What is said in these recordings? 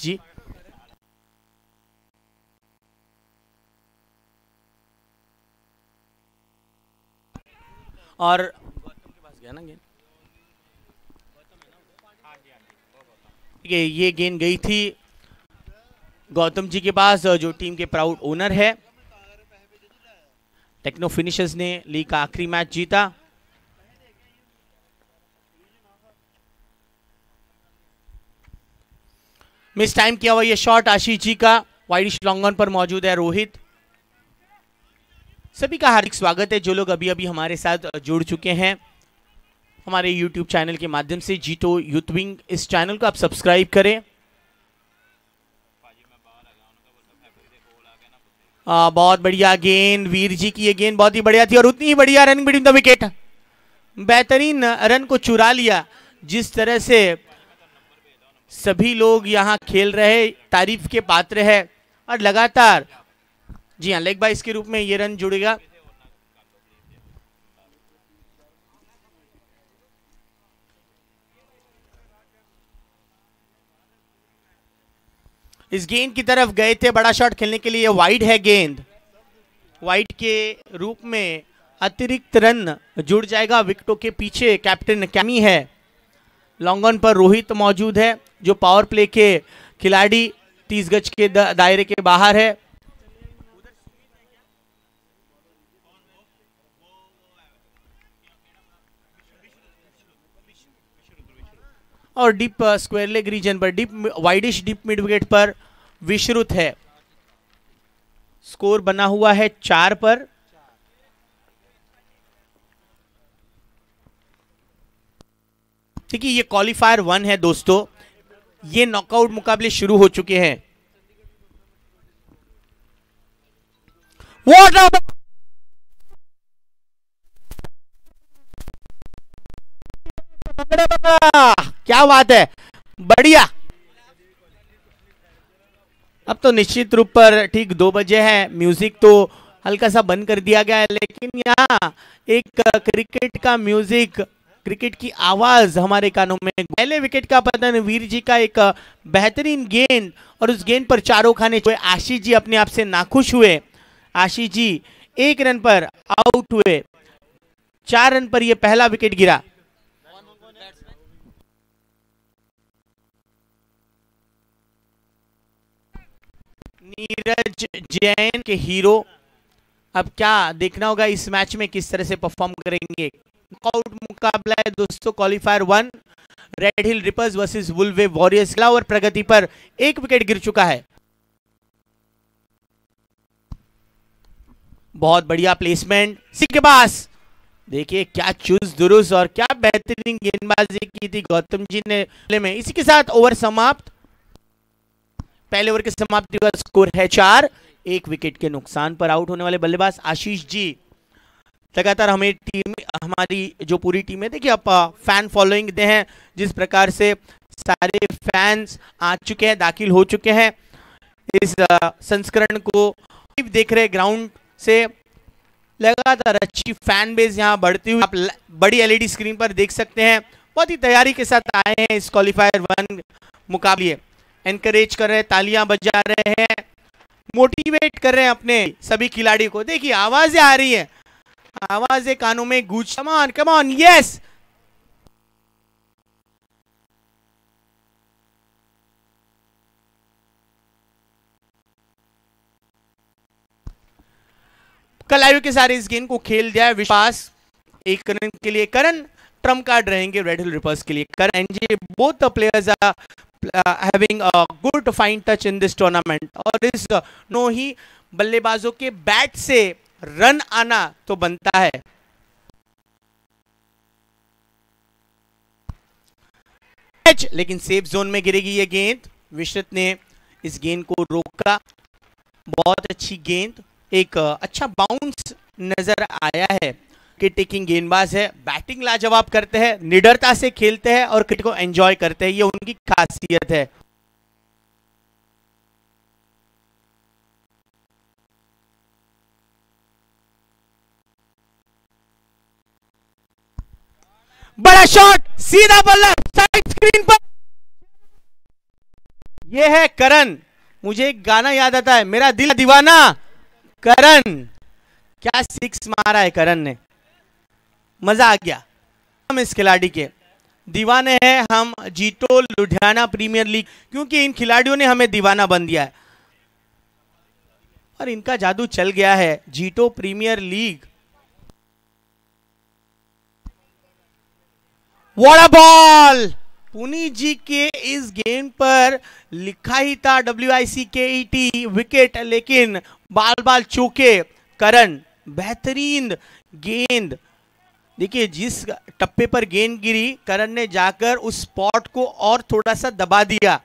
जी। और गौतम के पास गया ना गेंद, ये गेंद गई थी गौतम जी के पास, जो टीम के प्राउड ओनर है। टेक्नो फिनिशर्स ने लीग का आखिरी मैच जीता। मिस टाइम किया हुआ ये शॉट आशीष जी का, वाइडिश लॉन्ग ऑन पर मौजूद है रोहित। सभी का हार्दिक स्वागत है जो लोग अभी अभी हमारे साथ जुड़ चुके हैं हमारे यूट्यूब चैनल के माध्यम से, जीतो यूथ विंग। इस चैनल को आप सब्सक्राइब करें। बहुत बढ़िया गेंद, वीर जी की ये गेंद बहुत ही बढ़िया थी और उतनी ही बढ़िया रन बिटवीन द विकेट। बेहतरीन रन को चुरा लिया। जिस तरह से सभी लोग यहां खेल रहे तारीफ के पात्र है और लगातार, जी हाँ, लेग बाइस के रूप में ये रन जुड़ेगा। इस गेंद की तरफ गए थे बड़ा शॉट खेलने के लिए, वाइड है गेंद, वाइड के रूप में अतिरिक्त रन जुड़ जाएगा। विकेटों के पीछे कैप्टन कैमी है, लॉन्ग ऑन पर रोहित मौजूद है जो पावर प्ले के खिलाड़ी 30 गज के दायरे के बाहर है। और डीप स्क्वायर लेग रीजन पर deep widish deep mid wicket पर विश्रुत है। स्कोर बना हुआ है 4 पर। देखिए ये क्वालिफायर 1 है दोस्तों, ये नॉकआउट मुकाबले शुरू हो चुके हैं। क्या बात है, बढ़िया। अब तो निश्चित रूप पर ठीक 2 बजे है, म्यूजिक तो हल्का सा बंद कर दिया गया है, लेकिन यहाँ एक क्रिकेट का म्यूजिक, क्रिकेट की आवाज हमारे कानों में। पहले विकेट का पतन, वीर जी का एक बेहतरीन गेंद और उस गेंद पर चारों खाने हुए। आशीष जी अपने आप से नाखुश हुए। आशीष जी 1 रन पर आउट हुए। 4 रन पर यह पहला विकेट गिरा। नीरज जैन के हीरो, अब क्या देखना होगा इस मैच में किस तरह से परफॉर्म करेंगे। नॉकआउट मुकाबला है दोस्तों, qualifier 1, red Hill reapers versus वुल्वे warriors. और प्रगति पर 1 विकेट गिर चुका है। बहुत बढ़िया प्लेसमेंट सी के पास, देखिए क्या चुस्त दुरुस्त और क्या बेहतरीन गेंदबाजी की थी गौतम जी ने में। इसी के साथ ओवर समाप्त। पहले ओवर के समाप्ति का स्कोर है 4। 1 विकेट के नुकसान पर आउट होने वाले बल्लेबाज आशीष जी। लगातार हमें टीम, हमारी जो पूरी टीम है, देखिए आप फैन फॉलोइंग दे हैं, जिस प्रकार से सारे फैंस आ चुके हैं, दाखिल हो चुके हैं इस संस्करण को देख रहे ग्राउंड से। लगातार अच्छी फैन बेस यहाँ बढ़ती हुई आप बड़ी एलईडी स्क्रीन पर देख सकते हैं। बहुत ही तैयारी के साथ आए हैं इस क्वालिफायर 1 मुकाबले। एनकरेज कर रहे हैं, तालियां बजा रहे हैं, मोटिवेट कर रहे हैं अपने सभी खिलाड़ी को। देखिए आवाजें आ रही है, आवाजें कानों में गूंज। Come on come on, yes. कलायु के सारे इस गेंद को खेल दिया है विश्वास। 1 रन के लिए करण ट्रम्प कार्ड रहेंगे रेड हिल रिपर्स के लिए। Karan and both the players are having a good fine touch in this tournament। और इस नो ही बल्लेबाजों के बैट से रन आना तो बनता है। लेकिन सेफ जोन में गिरेगी ये गेंद। विश्रुत ने इस गेंद को रोका। बहुत अच्छी गेंद, एक अच्छा बाउंस नजर आया है कि टेकिंग गेंदबाज है, बैटिंग लाजवाब करते हैं, निडरता से खेलते हैं और क्रिकेट को एंजॉय करते हैं, ये उनकी खासियत है। बड़ा शॉट, सीधा बल्ला साइड स्क्रीन पर, ये है करण। मुझे एक गाना याद आता है, मेरा दिल दीवाना करण। क्या सिक्स मारा है करण ने, मजा आ गया। हम इस खिलाड़ी के दीवाने हैं, हम जीतो लुधियाना प्रीमियर लीग, क्योंकि इन खिलाड़ियों ने हमें दीवाना बन दिया है और इनका जादू चल गया है। JITO Premier League. What a ball! Puneet ji के इस गेंद पर लिखा ही था WICKET विकेट, लेकिन बाल बाल चूके करण। बेहतरीन गेंद। देखिए जिस टप्पे पर गेंद गिरी, करण ने जाकर उस स्पॉट को और थोड़ा सा दबा दिया।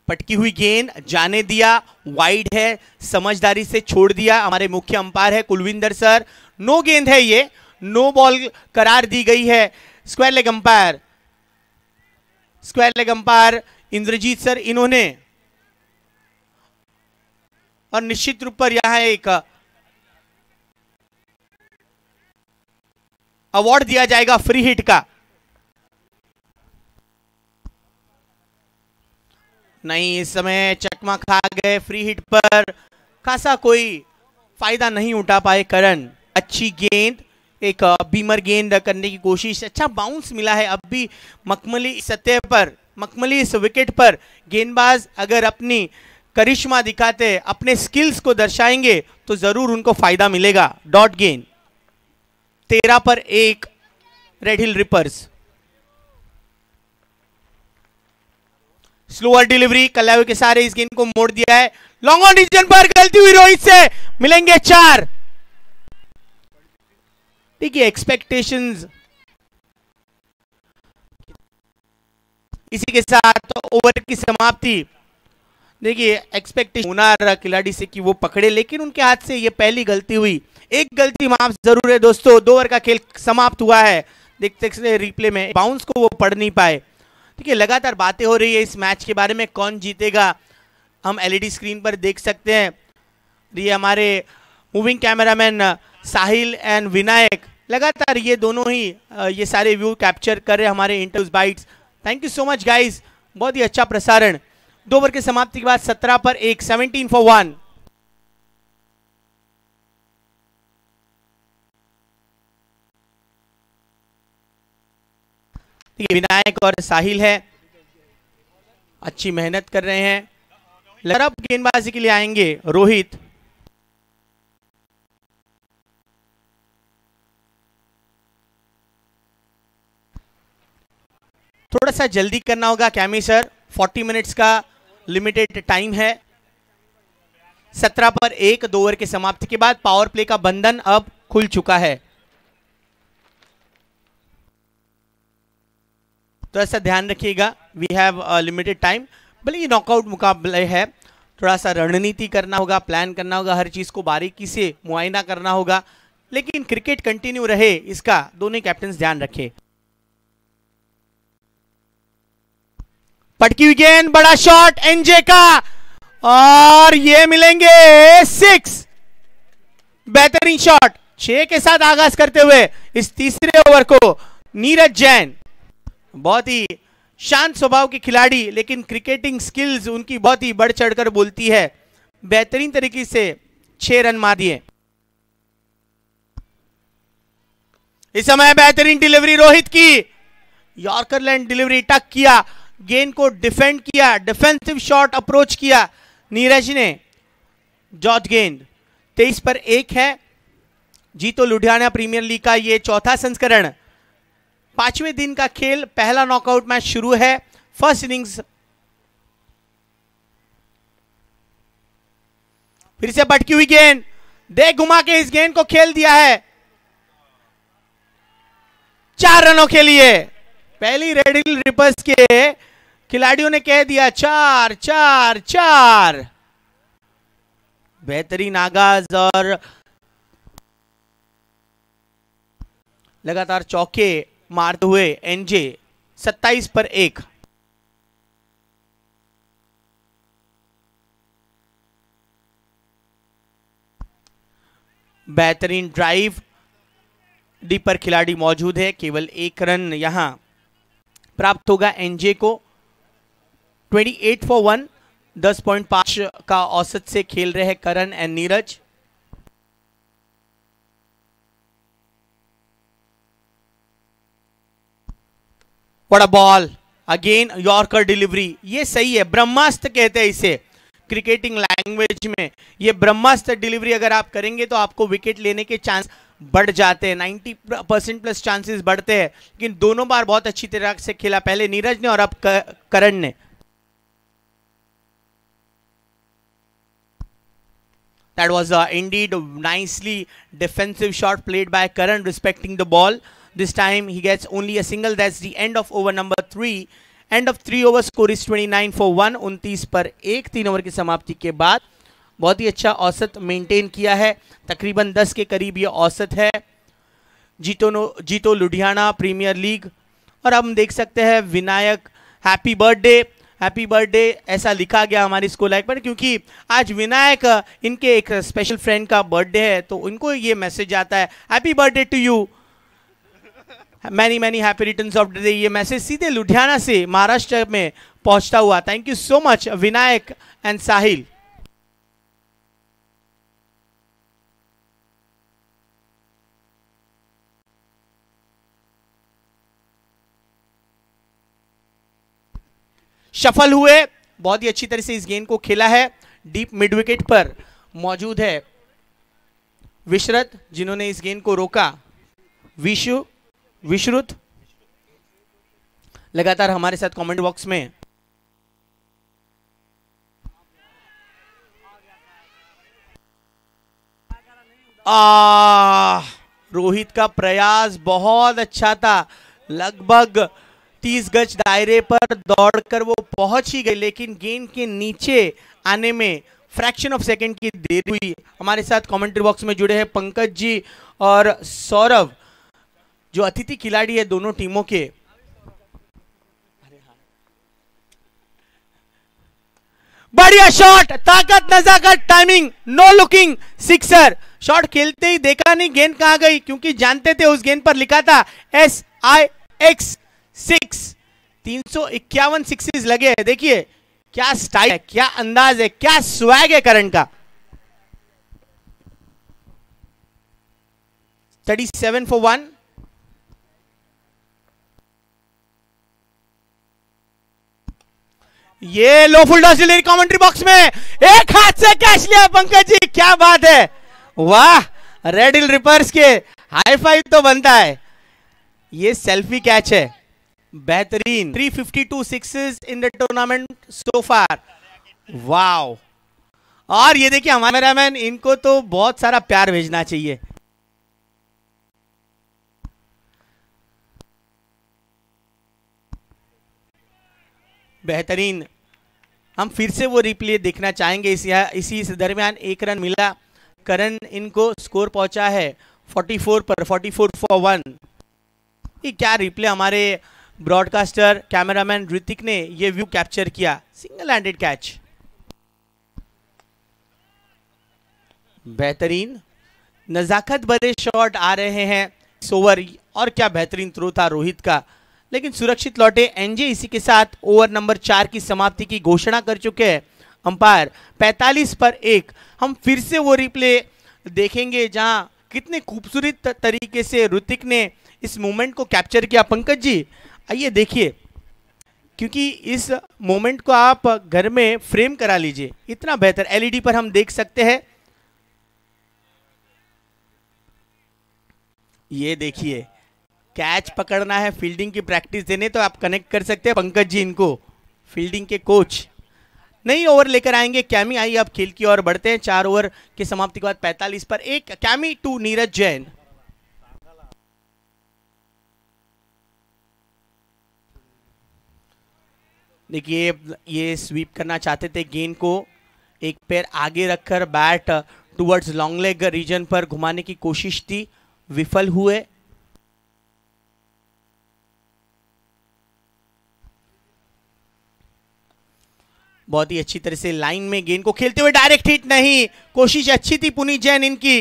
पटकी हुई गेंद जाने दिया, वाइड है, समझदारी से छोड़ दिया। हमारे मुख्य अंपायर है कुलविंदर सर। नो गेंद है, ये नो बॉल करार दी गई है। Square leg umpire, square leg umpire Indrajeet sir इन्होंने, और निश्चित रूप पर यहां एक अवार्ड दिया जाएगा फ्री हिट का। नहीं, इस समय चकमा खा गए फ्री हिट पर, खासा कोई फायदा नहीं उठा पाए करण। अच्छी गेंद, एक बीमर गेंद करने की कोशिश, अच्छा बाउंस मिला है। अब भी मखमली सतह पर, मखमली इस विकेट पर गेंदबाज अगर अपनी करिश्मा दिखाते, अपने स्किल्स को दर्शाएंगे तो जरूर उनको फायदा मिलेगा। डॉट गेंद 13 पर 1 red Hill reapers. Slower delivery, कल्लावे के सारे इस गेंद को मोड़ दिया है। लॉन्ग ऑन रीजन पर गलती हुई रोहित से, मिलेंगे 4। देखिए एक्सपेक्टेशंस, इसी के साथ ओवर की समाप्ति। देखिए एक्सपेक्टेशन होना खिलाड़ी से कि वो पकड़े, लेकिन उनके हाथ से ये पहली गलती हुई। एक गलती माफ जरूर है दोस्तों। 2 ओवर का खेल समाप्त हुआ है। देखते रिप्ले में बाउंस को वो पढ़ नहीं पाए। देखिए लगातार बातें हो रही है इस मैच के बारे में, कौन जीतेगा हम एलईडी स्क्रीन पर देख सकते हैं। ये हमारे moving cameraman Sahil and Vinayak लगातार ये दोनों ही ये सारे व्यू कैप्चर कर रहे हैं हमारे interviews bytes. Thank you so much guys, बहुत ही अच्छा प्रसारण। 2 ओवर की समाप्ति के बाद 17 पर 1, 17 for 1। विनायक और साहिल है, अच्छी मेहनत कर रहे हैं। अब गेंदबाजी के लिए आएंगे रोहित। थोड़ा सा जल्दी करना होगा कैमी सर, 40 मिनट्स का लिमिटेड टाइम है। 17 पर 1, 2 ओवर की समाप्ति के बाद पावर प्ले का बंधन अब खुल चुका है। तो ऐसा ध्यान रखिएगा, वी हैव लिमिटेड टाइम। भले ये नॉकआउट मुकाबले है, थोड़ा सा रणनीति करना होगा, प्लान करना होगा, हर चीज को बारीकी से मुआयना करना होगा, लेकिन क्रिकेट कंटिन्यू रहे इसका दोनों कैप्टन ध्यान रखे। पटकी हुई गेंद, बड़ा शॉट एनजे का, और ये मिलेंगे 6। बेहतरीन शॉट 6 के साथ आगाज करते हुए इस तीसरे ओवर को नीरज जैन, बहुत ही शांत स्वभाव के खिलाड़ी, लेकिन क्रिकेटिंग स्किल्स उनकी बहुत ही बढ़ चढ़कर बोलती है। बेहतरीन तरीके से 6 रन मार दिए। इस समय बेहतरीन डिलीवरी रोहित की, यॉर्करलैंड डिलीवरी, टक किया, गेंद को डिफेंड किया, डिफेंसिव शॉट अप्रोच किया नीरज ने। डॉट गेंद 23 पर 1 है। जीतो लुधियाना प्रीमियर लीग का ये चौथा संस्करण, 5वें दिन का खेल, पहला नॉकआउट मैच शुरू है। फर्स्ट इनिंग्स, फिर से भटकी हुई गेंद, देख घुमा के इस गेंद को खेल दिया है। 4 रनों के लिए पहली रेड हिल रिपर्स के खिलाड़ियों ने कह दिया 4 4 4। बेहतरीन आगाज और लगातार चौके मारते हुए एनजे 27 पर 1। बेहतरीन ड्राइव, डी पर खिलाड़ी मौजूद है, केवल 1 रन यहां प्राप्त होगा एनजे को। 28 फॉर 1, 10.5 का औसत से खेल रहे हैं Karan and Neeraj. What a ball, again yorker delivery. ये सही है, ब्रह्मास्त्र कहते हैं इसे क्रिकेटिंग लैंग्वेज में। ये ब्रह्मास्त्र डिलीवरी अगर आप करेंगे तो आपको विकेट लेने के चांस बढ़ जाते हैं, 90% प्लस चांसेस बढ़ते हैं। लेकिन दोनों बार बहुत अच्छी तरह से खेला, पहले नीरज ने और अब करण ने। That was indeed nicely defensive shot played by Karan, respecting the ball. This time he gets only a single. That's the end of over number 3. End of 3 overs, score is 29 for 1. 29 पर 1, 3 over की समाप्ति के बाद बहुत ही अच्छा औसत maintain किया है, तकरीबन 10 के करीब ये औसत है। जीतो लुधियाना प्रीमियर लीग। और अब हम देख सकते हैं Vinayak happy birthday, happy birthday ऐसा लिखा गया हमारी स्कोर लाइन पर, क्योंकि आज विनायक इनके एक स्पेशल फ्रेंड का बर्थडे है, तो उनको ये मैसेज आता है happy birthday to you, many many happy returns of the day. ये मैसेज सीधे लुधियाना से महाराष्ट्र में पहुंचता हुआ। Thank you so much Vinayak and Sahil. सफल हुए, बहुत ही अच्छी तरह से इस गेंद को खेला है। डीप मिड विकेट पर मौजूद है विश्रुत, जिन्होंने इस गेंद को रोका। विश्रुत लगातार हमारे साथ कमेंट बॉक्स में। रोहित का प्रयास बहुत अच्छा था, लगभग 30 गज दायरे पर दौड़कर वो पहुंच ही गए, लेकिन गेंद के नीचे आने में फ्रैक्शन ऑफ सेकंड की देरी हुई। हमारे साथ कमेंट्री बॉक्स में जुड़े हैं पंकज जी और सौरभ, जो अतिथि खिलाड़ी है दोनों टीमों के। बढ़िया शॉट, ताकत, नजाकत, timing, no looking, sixer. Shot खेलते ही देखा नहीं गेंद कहां गई, क्योंकि जानते थे उस गेंद पर लिखा था SIX 6। 351 सिक्सेस लगे हैं। देखिए क्या स्टाइल है, क्या अंदाज है, क्या स्वैग है करण का। 37 for 1। ये low full toss delivery commentary box में, एक हाथ से कैच लिया पंकज जी, क्या बात है, वाह। रेड हिल रिपर्स के हाई फाइव तो बनता है। ये सेल्फी कैच है, बेहतरीन। 352 sixes in the tournament so far, wow. और ये देखिए हमारे कैमरामैन, इनको तो बहुत सारा प्यार भेजना चाहिए। बेहतरीन। हम फिर से वो रिप्ले देखना चाहेंगे। इसी दरमियान 1 रन मिला, करण इनको स्कोर पहुंचा है 44 पर, 44 for 1। ये क्या रिप्ले हमारे ब्रॉडकास्टर कैमरामैन ऋतिक ने ये व्यू कैप्चर किया। सिंगल हैंडेड कैच, बेहतरीन। नजाकत भरे शॉट आ रहे हैं इस ओवर, और क्या बेहतरीन थ्रो था रोहित का, लेकिन सुरक्षित लौटे एनजे। इसी के साथ ओवर नंबर 4 की समाप्ति की घोषणा कर चुके हैं अंपायर। 45 पर 1। हम फिर से वो रिप्ले देखेंगे जहां कितने खूबसूरत तरीके से ऋतिक ने इस मोमेंट को कैप्चर किया। पंकज जी आइए देखिए, क्योंकि इस मोमेंट को आप घर में फ्रेम करा लीजिए, इतना बेहतर। एलईडी पर हम देख सकते हैं, ये देखिए कैच पकड़ना है, फील्डिंग की प्रैक्टिस देने, तो आप कनेक्ट कर सकते हैं पंकज जी इनको, फील्डिंग के कोच। नई ओवर लेकर आएंगे कैमी। आइए अब खेल की ओर बढ़ते हैं। 4 ओवर की समाप्ति के बाद 45 पर 1, कैमी टू नीरज जैन। देखिए ये स्वीप करना चाहते थे गेंद को, एक पैर आगे रखकर bat towards long leg region पर घुमाने की कोशिश थी, विफल हुए। बहुत ही अच्छी तरह से लाइन में गेंद को खेलते हुए डायरेक्ट हिट नहीं, कोशिश अच्छी थी पुनीत जैन इनकी।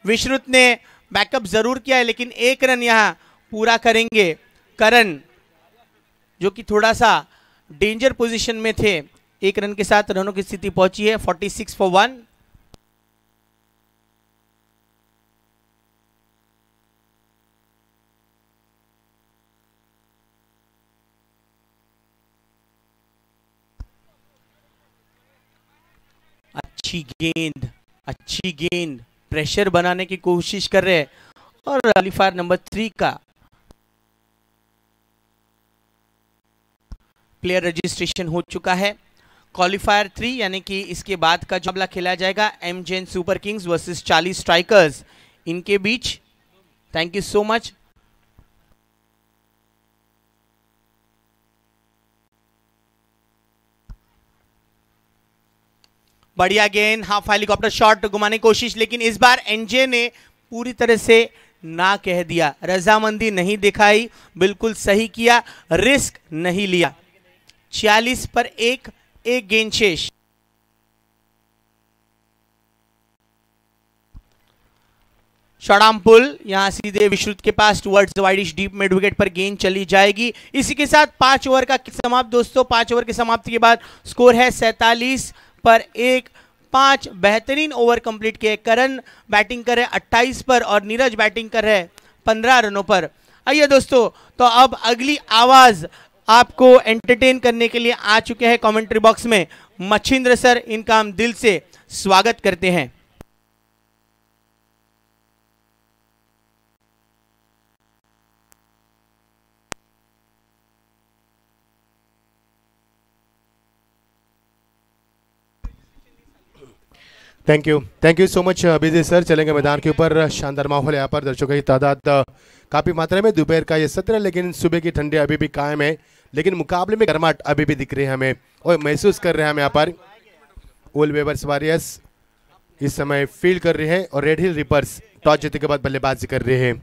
विश्रुत ने बैकअप जरूर किया है, लेकिन 1 रन यहां पूरा करेंगे करण, जो कि थोड़ा सा डेंजर पोजीशन में थे। 1 रन के साथ रनों की स्थिति पहुंची है 46 फॉर 1। अच्छी गेंद प्रेशर बनाने की कोशिश कर रहे हैं, और क्वालिफायर नंबर 3 का प्लेयर रजिस्ट्रेशन हो चुका है। क्वालिफायर 3 यानी कि इसके बाद का जो मुकाबला खेला जाएगा एमजेन सुपर किंग्स वर्सेस 40 स्ट्राइकर्स, इनके बीच। Thank you so much. बढ़िया गेंद, हाफ हेलीकॉप्टर शॉट घुमाने की कोशिश, लेकिन इस बार एनजे ने पूरी तरह से ना कह दिया, रजामंदी नहीं दिखाई, बिल्कुल सही किया, रिस्क नहीं लिया। 46 पर एक गेंद शेष। शॉर्ट पुल यहां सीधे विश्रुत के पास towards wideish deep mid wicket पर गेंद चली जाएगी। इसी के साथ 5 ओवर का समाप्त दोस्तों। 5 ओवर की समाप्ति के बाद स्कोर है 47 पर 1। 5 बेहतरीन ओवर कंप्लीट किए। करण बैटिंग कर रहे 28 पर और नीरज बैटिंग कर रहे 15 रनों पर। आइए दोस्तों, तो अब अगली आवाज आपको एंटरटेन करने के लिए आ चुके हैं कमेंट्री बॉक्स में मच्छिंद्र सर। इनका हम दिल से स्वागत करते हैं। Thank you so much Abhijeet sir. चलेंगे मैदान के ऊपर। शानदार माहौल है यहाँ पर, दर्शकों की तादाद काफ़ी मात्रा में। दोपहर का ये सत्र, लेकिन सुबह की ठंडी अभी भी कायम है, लेकिन मुकाबले में गर्माहट अभी भी दिख रही है हमें और महसूस कर रहे हैं हम यहाँ पर। ओल वेवर्स वॉरियर्स इस समय फील्ड कर रहे हैं और रेड हिल रिपर्स टॉस जीतने के बाद बल्लेबाजी कर रहे हैं।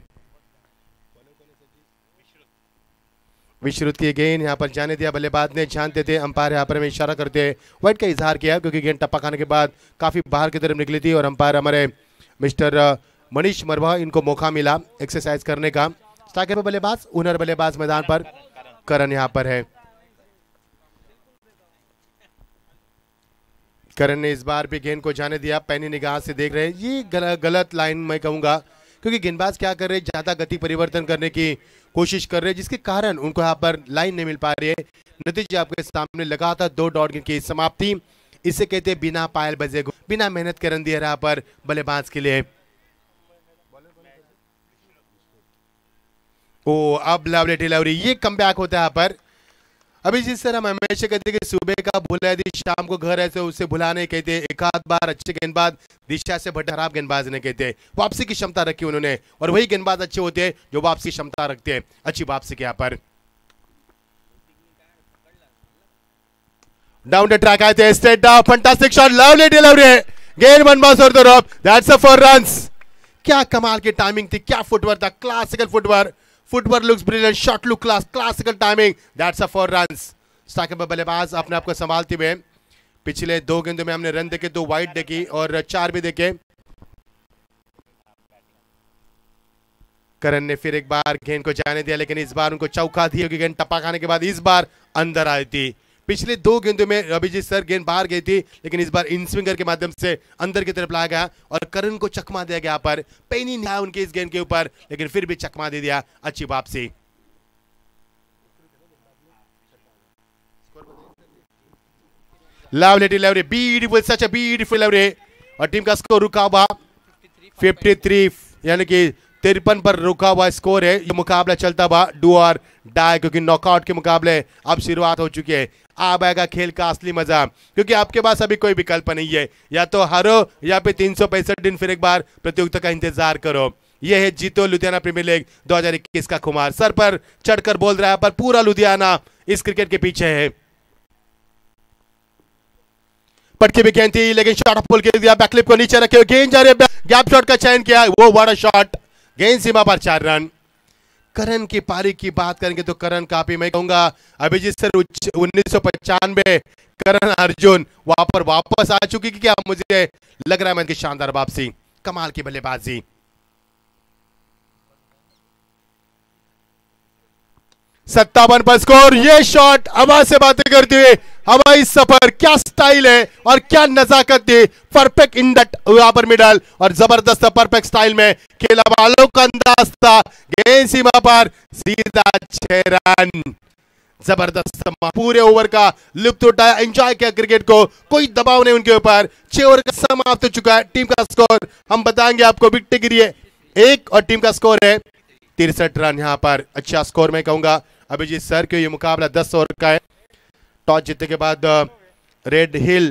विश्रुत की गेंद यहाँ पर जाने दिया, बल्लेबाज ने ध्यान देते, अंपायर यहाँ पर हमें इशारा करते वाइड का इजहार किया, क्योंकि गेंद टप्पा खाने के बाद काफी बाहर की तरफ निकली थी और अंपायर हमारे मिस्टर मनीष मरवा, इनको मौका मिला एक्सरसाइज करने का। स्ट्राइकर पर बल्लेबाज, ओनर बल्लेबाज मैदान पर करण यहाँ पर है। करण ने इस बार भी गेंद को जाने दिया, पैनी निगाह से देख रहे हैं। ये गलत लाइन मैं कहूंगा, क्योंकि गेंदबाज क्या कर रहे हैं, ज्यादा गति परिवर्तन करने की कोशिश कर रहे हैं, जिसके कारण उनको यहाँ पर लाइन नहीं मिल पा रही है। नतीजे आपके सामने लगातार 2 डॉट की समाप्ति, इसे कहते हैं बिना पायल बजे, बिना मेहनत के रन दिया यहाँ पर बल्लेबाज के लिए। ओ अब लवली डिलीवरी, ये कमबैक होता है यहाँ पर। अभी जिस तरह हम हमेशा कहते हैं कि सुबह का भूला यदि शाम को घर ऐसे उससे भुलाने कहते, एक आध बार अच्छे गेंदबाज दिशा से भट्ट खराब गेंदबाज ने कहते, वापसी की क्षमता रखी उन्होंने, और वही गेंदबाज अच्छे होते हैं जो वापसी की क्षमता रखते हैं, अच्छी वापसी के यहाँ पर। डाउन द ट्रैक आए थे, straight down, fantastic shot, lovely delivery, गेंद 1 बाउंस और 2 रन, दैट्स अ 4 रन्स। क्या कमाल की टाइमिंग थी, क्या फुटवर्क था, classical footwork, footwork looks brilliant, shot look class, classical timing, that's a 4 runs. Striker पर बल्लेबाज अपने आप को संभालते हुए, पिछले 2 गेंदों में हमने रन देखे, 2 वाइड देखी और 4 भी देखे। करण ने फिर एक बार गेंद को जाने दिया, लेकिन इस बार उनको चौका दिया, क्योंकि गेंद टप्पा खाने के बाद इस बार अंदर आई थी। पिछले 2 गेंदों में अभिजीत सर गेंद बाहर गई थी, लेकिन इस बार इन स्विंगर के माध्यम से अंदर की तरफ लाया गया और करण को चकमा दिया गया पर। पेनी नहीं आया उनके इस गेंद के ऊपर, लेकिन फिर भी चकमा दे दिया, अच्छी वापसी। Lovely delivery, beautiful, such a beautiful delivery, और टीम का स्कोर रुका हुआ 53, यानी कि 53 पर रुका हुआ स्कोर है। ये मुकाबला चलता हुआ डू और डाई, क्योंकि नॉकआउट के मुकाबले अब शुरुआत हो चुकी है। अब आएगा खेल का असली मजा, क्योंकि आपके पास अभी कोई विकल्प नहीं है, या तो हारो या फिर 365 दिन फिर एक बार प्रतियोगिता का इंतजार करो। यह है जीतो लुधियाना प्रीमियर लीग 2021 का खुमार। सर पर चढ़कर बोल रहा है, पर पूरा लुधियाना इस क्रिकेट के पीछे है। पटकी भी गेंद थी, लेकिन शॉट पुल के दिया, बैकलिप को नीचे रखे, गेंद जा रही है, गैप शॉट का चयन किया, वो बड़ा शॉट, गेंद सीमा पर 4 रन। करण की पारी की बात करेंगे तो करण काफी, मैं कहूंगा अभिजीत सर 1995 करण अर्जुन वहां पर वापस आ चुकी, कि क्या मुझे लग रहा है मैं शानदार वापसी, कमाल की बल्लेबाजी। 57 पर स्कोर। ये शॉट हवा से बातें करते हुए, हवाई सफर, क्या स्टाइल है और क्या नजाकत थी। परफेक्ट इन दट यहां पर मिडल और जबरदस्त परफेक्ट स्टाइल में खेला वालों का अंदाज था। गेंद सीमा पर सीधा 6 रन। जबरदस्त पूरे ओवर का लुत्फ उठाया, एंजॉय किया क्रिकेट को, कोई दबाव नहीं उनके ऊपर। 6 ओवर का समाप्त हो चुका है। टीम का स्कोर हम बताएंगे आपको, विकेट गिरी है 1 और टीम का स्कोर है 63 रन। यहां पर अच्छा स्कोर मैं कहूंगा अभिजीत सर के। ये मुकाबला 10 ओवर का है। टॉस जीतने के बाद रेड हिल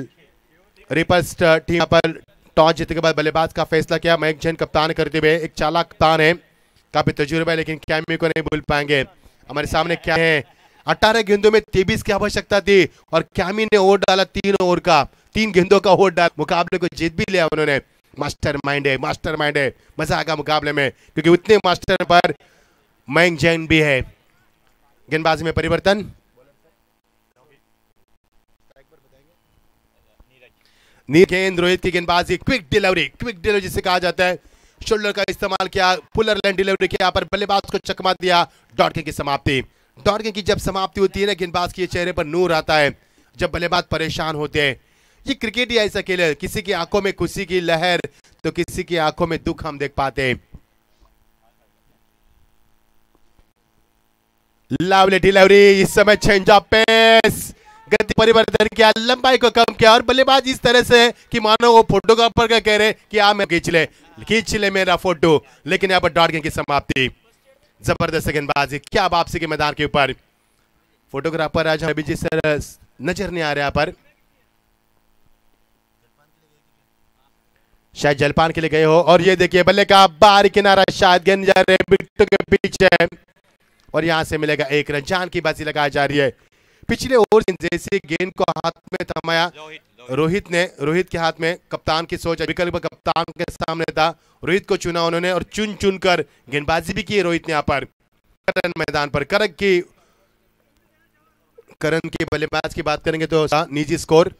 रिपल्स टीम पर टॉस जीतने के बाद बल्लेबाज का फैसला किया। मयंक जैन कप्तान करते हुए, एक चालाक कप्तान है, काफी तजुर्बा है, लेकिन कैमी को नहीं भूल पाएंगे। हमारे सामने क्या है, 18 गेंदों में 23 की आवश्यकता थी और कैमी ने ओवर डाला 3 ओवर का, 3 गेंदों का ओवर डाल मुकाबले को जीत भी लिया उन्होंने। मास्टरमाइंड है, मास्टरमाइंड है। मजा आएगा मुकाबले में क्योंकि उतने मास्टर पर मयंक जैन भी है। गेंदबाजी में परिवर्तन, गेंद रोहित की गेंदबाजी, क्विक डिलीवरी जिसे कहा जाता है, शोल्डर का इस्तेमाल किया, पुलर लाइन डिलीवरी किया, पर बल्लेबाज को चकमा दिया। डॉट की समाप्ति। डॉट की जब समाप्ति होती है ना, गेंदबाज के चेहरे पर नूर आता है जब बल्लेबाज परेशान होते हैं। ये क्रिकेट ही ऐसा खेल है, किसी की आंखों में खुशी की लहर तो किसी की आंखों में दुख हम देख पाते हैं। लवली डिलीवरी, इस समय चेंज ऑफ पेस, गति परिवर्तन किया, लंबाई को कम किया और बल्लेबाज इस तरह से कि मानो वो फोटोग्राफर का कह रहे कि आप मैं खींच ले मेरा फोटो। लेकिन यहाँ पर डॉट की समाप्ति। जबरदस्त गेंदबाजी, क्या वापसी के मैदान के ऊपर। फोटोग्राफर आज अभिजीत सर नजर नहीं आ रहा पर, शायद जलपान के लिए गए हो। और ये देखिए बल्ले का बाहरी किनारा, शायद गेंद जा रहे बिट्टू के पीछे और यहां से मिलेगा 1 रन। जान की बाजी लगाई जा रही है। पिछले ओवर जैसे गेंद को हाथ में थमाया रोहित ने, रोहित के हाथ में कप्तान की सोच, विकल्प कप्तान के सामने था, रोहित को चुना उन्होंने और चुन चुन कर गेंदबाजी भी की रोहित ने। यहाँ पर करण मैदान पर करण की बल्लेबाज की बात करेंगे तो निजी स्कोर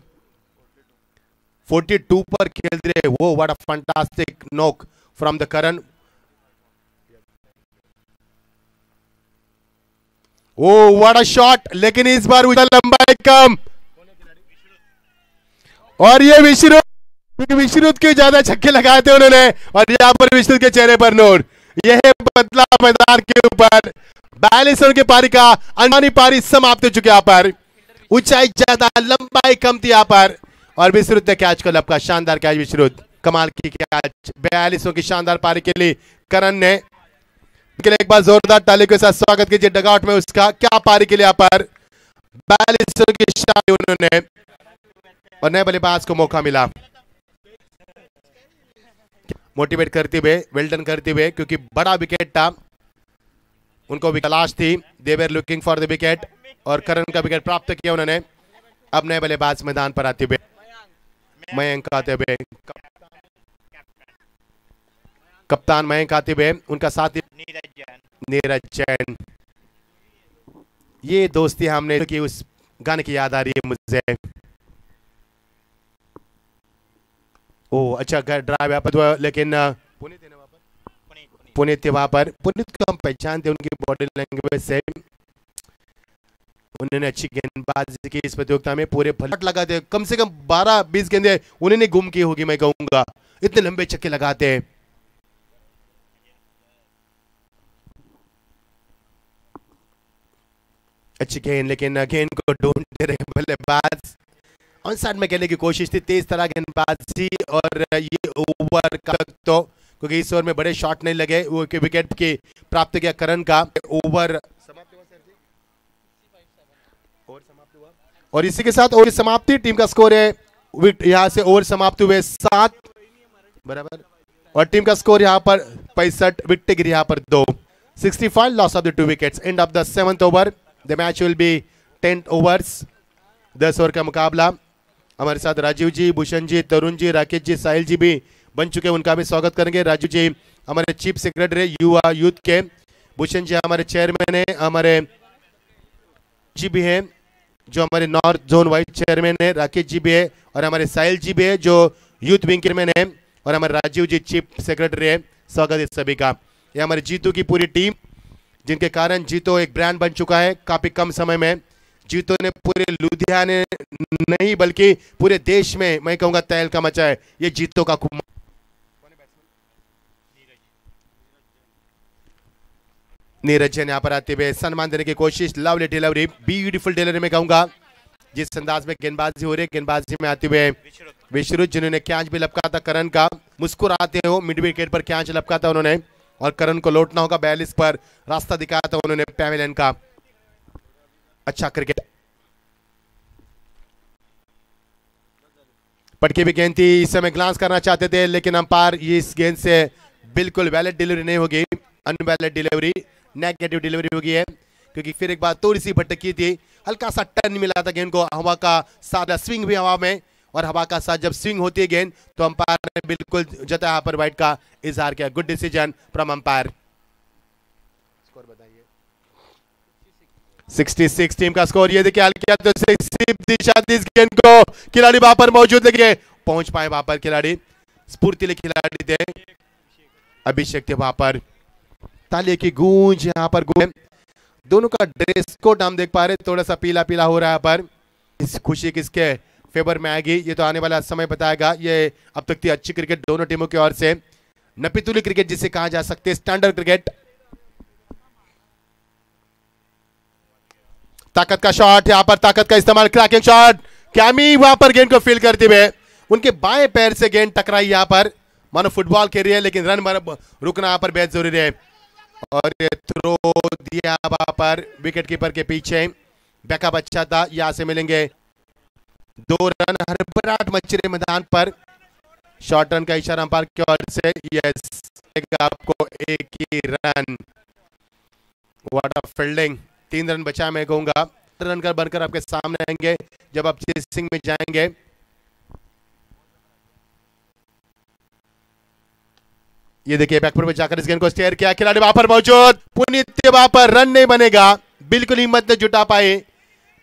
42 पर खेल रहे वो। What a fantastic knock from the Karan. Oh what a shot, लेकिन इस बार लंबाई कम और ये विश्रुत के ज्यादा छक्के लगाए थे उन्होंने और यहाँ पर विश्रुत के चेहरे पर नूर। यह बदला मैदान के ऊपर 42 रन की पारी का अनमानी पारी समाप्त हो चुकी। यहाँ पर ऊंचाई ज्यादा, लंबाई कम थी यहाँ पर और विश्रुत ने कैच को लपका। शानदार कैच विश्रुत, कमाल की कैच। 42 की शानदार पारी के लिए करण ने एक बार जोरदार ताली के साथ स्वागत कीजिए डगआउट में उसका। क्या पारी के लिए यहाँ पर 42 रन की शान उन्होंने और नए बल्लेबाज को मौका मिला मोटिवेट करते हुए, वेल्डन करते हुए, क्योंकि बड़ा विकेट था, उनको भी तलाश थी। They were looking for the wicket और करण का विकेट प्राप्त किया उन्होंने। अब नए बल्लेबाज मैदान पर आते हुए, मयंक आते हुए, कप्तान मयंक आते हुए, उनका साथी नीरज जैन। ये दोस्ती हमने की, उस गाने की याद आ रही है मुझे। ओ अच्छा ड्राइव यहाँ पर, लेकिन पुनीत थे वहां पर। पुनीत को हम पहचानते उनकी बॉडी लैंग्वेज से। उन्होंने अच्छी गेंदबाजी की इस प्रतियोगिता में, पूरे फलट लगाते, कम से कम 12-20 गेंदें उन्होंने गुम की होगी मैं कहूंगा, इतने लंबे छक्के लगाते हैं। अच्छी गेंद, लेकिन गेंद को ढूंढते रहे बल्लेबाज। ऑन साइड में खेलने की कोशिश थी, तेज तरह गेंदबाजी और ये ओवर का तो क्योंकि इस ओवर में बड़े शॉट नहीं लगे, वो विकेट की प्राप्त किया करण का। ओवर समाप्त हुआ सर जी, ओवर समाप्त हुआ और इसी के साथ ओवर समाप्ति। टीम का स्कोर है यहां से ओवर समाप्त हुए 7 बराबर और टीम का स्कोर यहां पर 65, विकेट गिरी यहां पर 2। 65 loss of the 2 wickets. And of the 7th over, the match will be 10 overs, 10 over का मुकाबला। हमारे साथ राजीव जी, भूषण जी, तरुण जी, राकेश जी, साहिल जी भी बन चुके हैं, उनका भी स्वागत करेंगे। राजीव जी हमारे चीफ सेक्रेटरी युवा यूथ के, भूषण जी हमारे चेयरमैन है, हमारे जी भी हैं जो हमारे नॉर्थ जोन वाइस चेयरमैन है, राकेश जी भी है और हमारे साहिल जी भी है जो यूथ विंग चेयरमैन है और हमारे राजीव जी चीफ सेक्रेटरी है। स्वागत है सभी का। ये हमारे जीतू की पूरी टीम जिनके कारण जीतो एक ब्रांड बन चुका है काफी कम समय में। जीतो ने पूरे लुधियाने नहीं बल्कि पूरे देश में मैं कहूंगा तहलका मचा है ये जीतो का खूब। नीरज जैन यहाँ पर आते हुए सम्मान देने की कोशिश, लवली डिलीवरी, ब्यूटीफुल डिलीवरी में कहूंगा। जिस अंदाज में गेंदबाजी हो रही है, गेंदबाजी में आते हुए विश्रुत जिन्होंने कैच भी लपका था करण का, मुस्कुराते हो मिड विकेट पर कैच लपका था उन्होंने और करण को लौटना होगा 42 पर रास्ता दिखाया था उन्होंने पैवेलियन का। अच्छा क्रिकेट, पटकी भी गेंद थी, इस समय ग्लांस करना चाहते थे लेकिन अंपायर इस गेंद से बिल्कुल वैलिड डिलीवरी नहीं होगी, अनवैलिड डिलीवरी, नेगेटिव डिलीवरी होगी है क्योंकि फिर एक बार थोड़ी सी भटकी थी, हल्का सा टर्न मिला था गेंद को, हवा का साथ स्विंग भी हवा में, और हवा का साथ जब स्विंग होती है गेंद तो अंपायर ने बिल्कुल जता यहाँ पर वाइड का इजहार किया। Good decision from umpire. Score बताइए। 66 टीम का स्कोर ये देखिए, किया तो दिशा इस गेंद को खिलाड़ी वहां पर मौजूद लगे, पहुंच पाए वहां पर खिलाड़ी, स्फूर्तिले खिलाड़ी थे, अभिषेक थे वहां पर। ताली की गूंज यहाँ पर गूंज, दोनों का ड्रेस कोड हम देख पा रहे, थोड़ा सा पीला पीला हो रहा है पर इस खुशी किसके फेवर में आएगी ये तो आने वाला समय बताएगा। ये अब तक थी अच्छी क्रिकेट दोनों टीमों की ओर से, नपीतुली क्रिकेट जिसे कहा जा सकते है, स्टैंडर्ड क्रिकेट। ताकत का शॉट, यहां पर ताकत का इस्तेमाल, क्रैकिंग शॉट, कैमी वहां पर गेंद को फील करते हुए उनके बाएं पैर से गेंद टकराई, यहां पर मानो फुटबॉल खेल रही है लेकिन रन रुकना यहां पर बेहद जरूरी है। और ये थ्रो दिया वहां पर विकेट कीपर के पीछे, बैकअप अच्छा था, यहां से मिलेंगे 2 रन। हड़बड़ाहट मच रहे मैदान पर, शॉर्ट रन का इशारा अंपायर की ओर से, यस आपको एक ही run. What a fielding, 3 run बचा मैं कहूंगा, रन कर बनकर आपके सामने आएंगे जब आप चेसिंग में जाएंगे। ये देखिए बैकफुट पे जाकर इस गेंद को स्टेयर किया, खिलाड़ी वहां पर मौजूद, पुनीत वहां पर रन नहीं बनेगा, बिल्कुल हिम्मत नहीं जुटा पाए,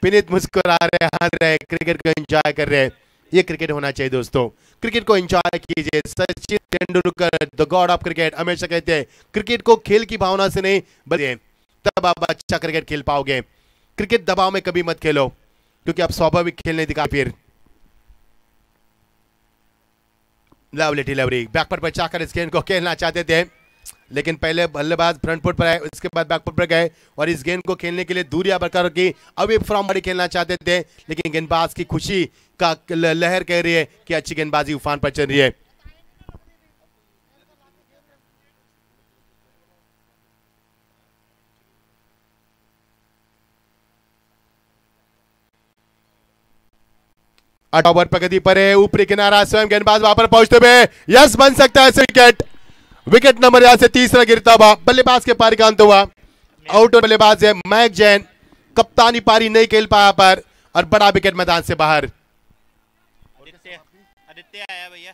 पुनीत मुस्कुरा रहे, हंस रहे, क्रिकेट को एंजॉय कर रहे। ये क्रिकेट होना चाहिए दोस्तों, क्रिकेट को एंजॉय कीजिए। Sachin Tendulkar the God of cricket हमेशा कहते हैं क्रिकेट को खेल की भावना से नहीं बल्कि तब आप अच्छा क्रिकेट खेल पाओगे। क्रिकेट दबाव में कभी मत खेलो क्योंकि आप स्वाभाविक खेलने दिखा। फिर लवली डिलीवरी, बैकफुट पर जाकर इस गेंद को खेलना चाहते थे लेकिन पहले बल्लेबाज फ्रंट फुट पर आए, उसके बाद बैकफुट पर गए और इस गेंद को खेलने के लिए दूरियां बरकरार की, अवे फ्रॉम बॉडी खेलना चाहते थे लेकिन गेंदबाज की खुशी का लहर कह रही है कि अच्छी गेंदबाजी उफान पर चल रही है। ओवर प्रगति पर है, ऊपरी किनारा, स्वयं गेंदबाज वहां पर पहुंचते हुए यस बन सकता है विकेट। विकेट नंबर यहां से तीसरा गिरता हुआ, बल्लेबाज के पारी का अंत हुआ, आउट और बल्लेबाज है मैक जैन, कप्तानी पारी नहीं खेल पाया पर और बड़ा विकेट मैदान से बाहर। आदित्य आया भैया,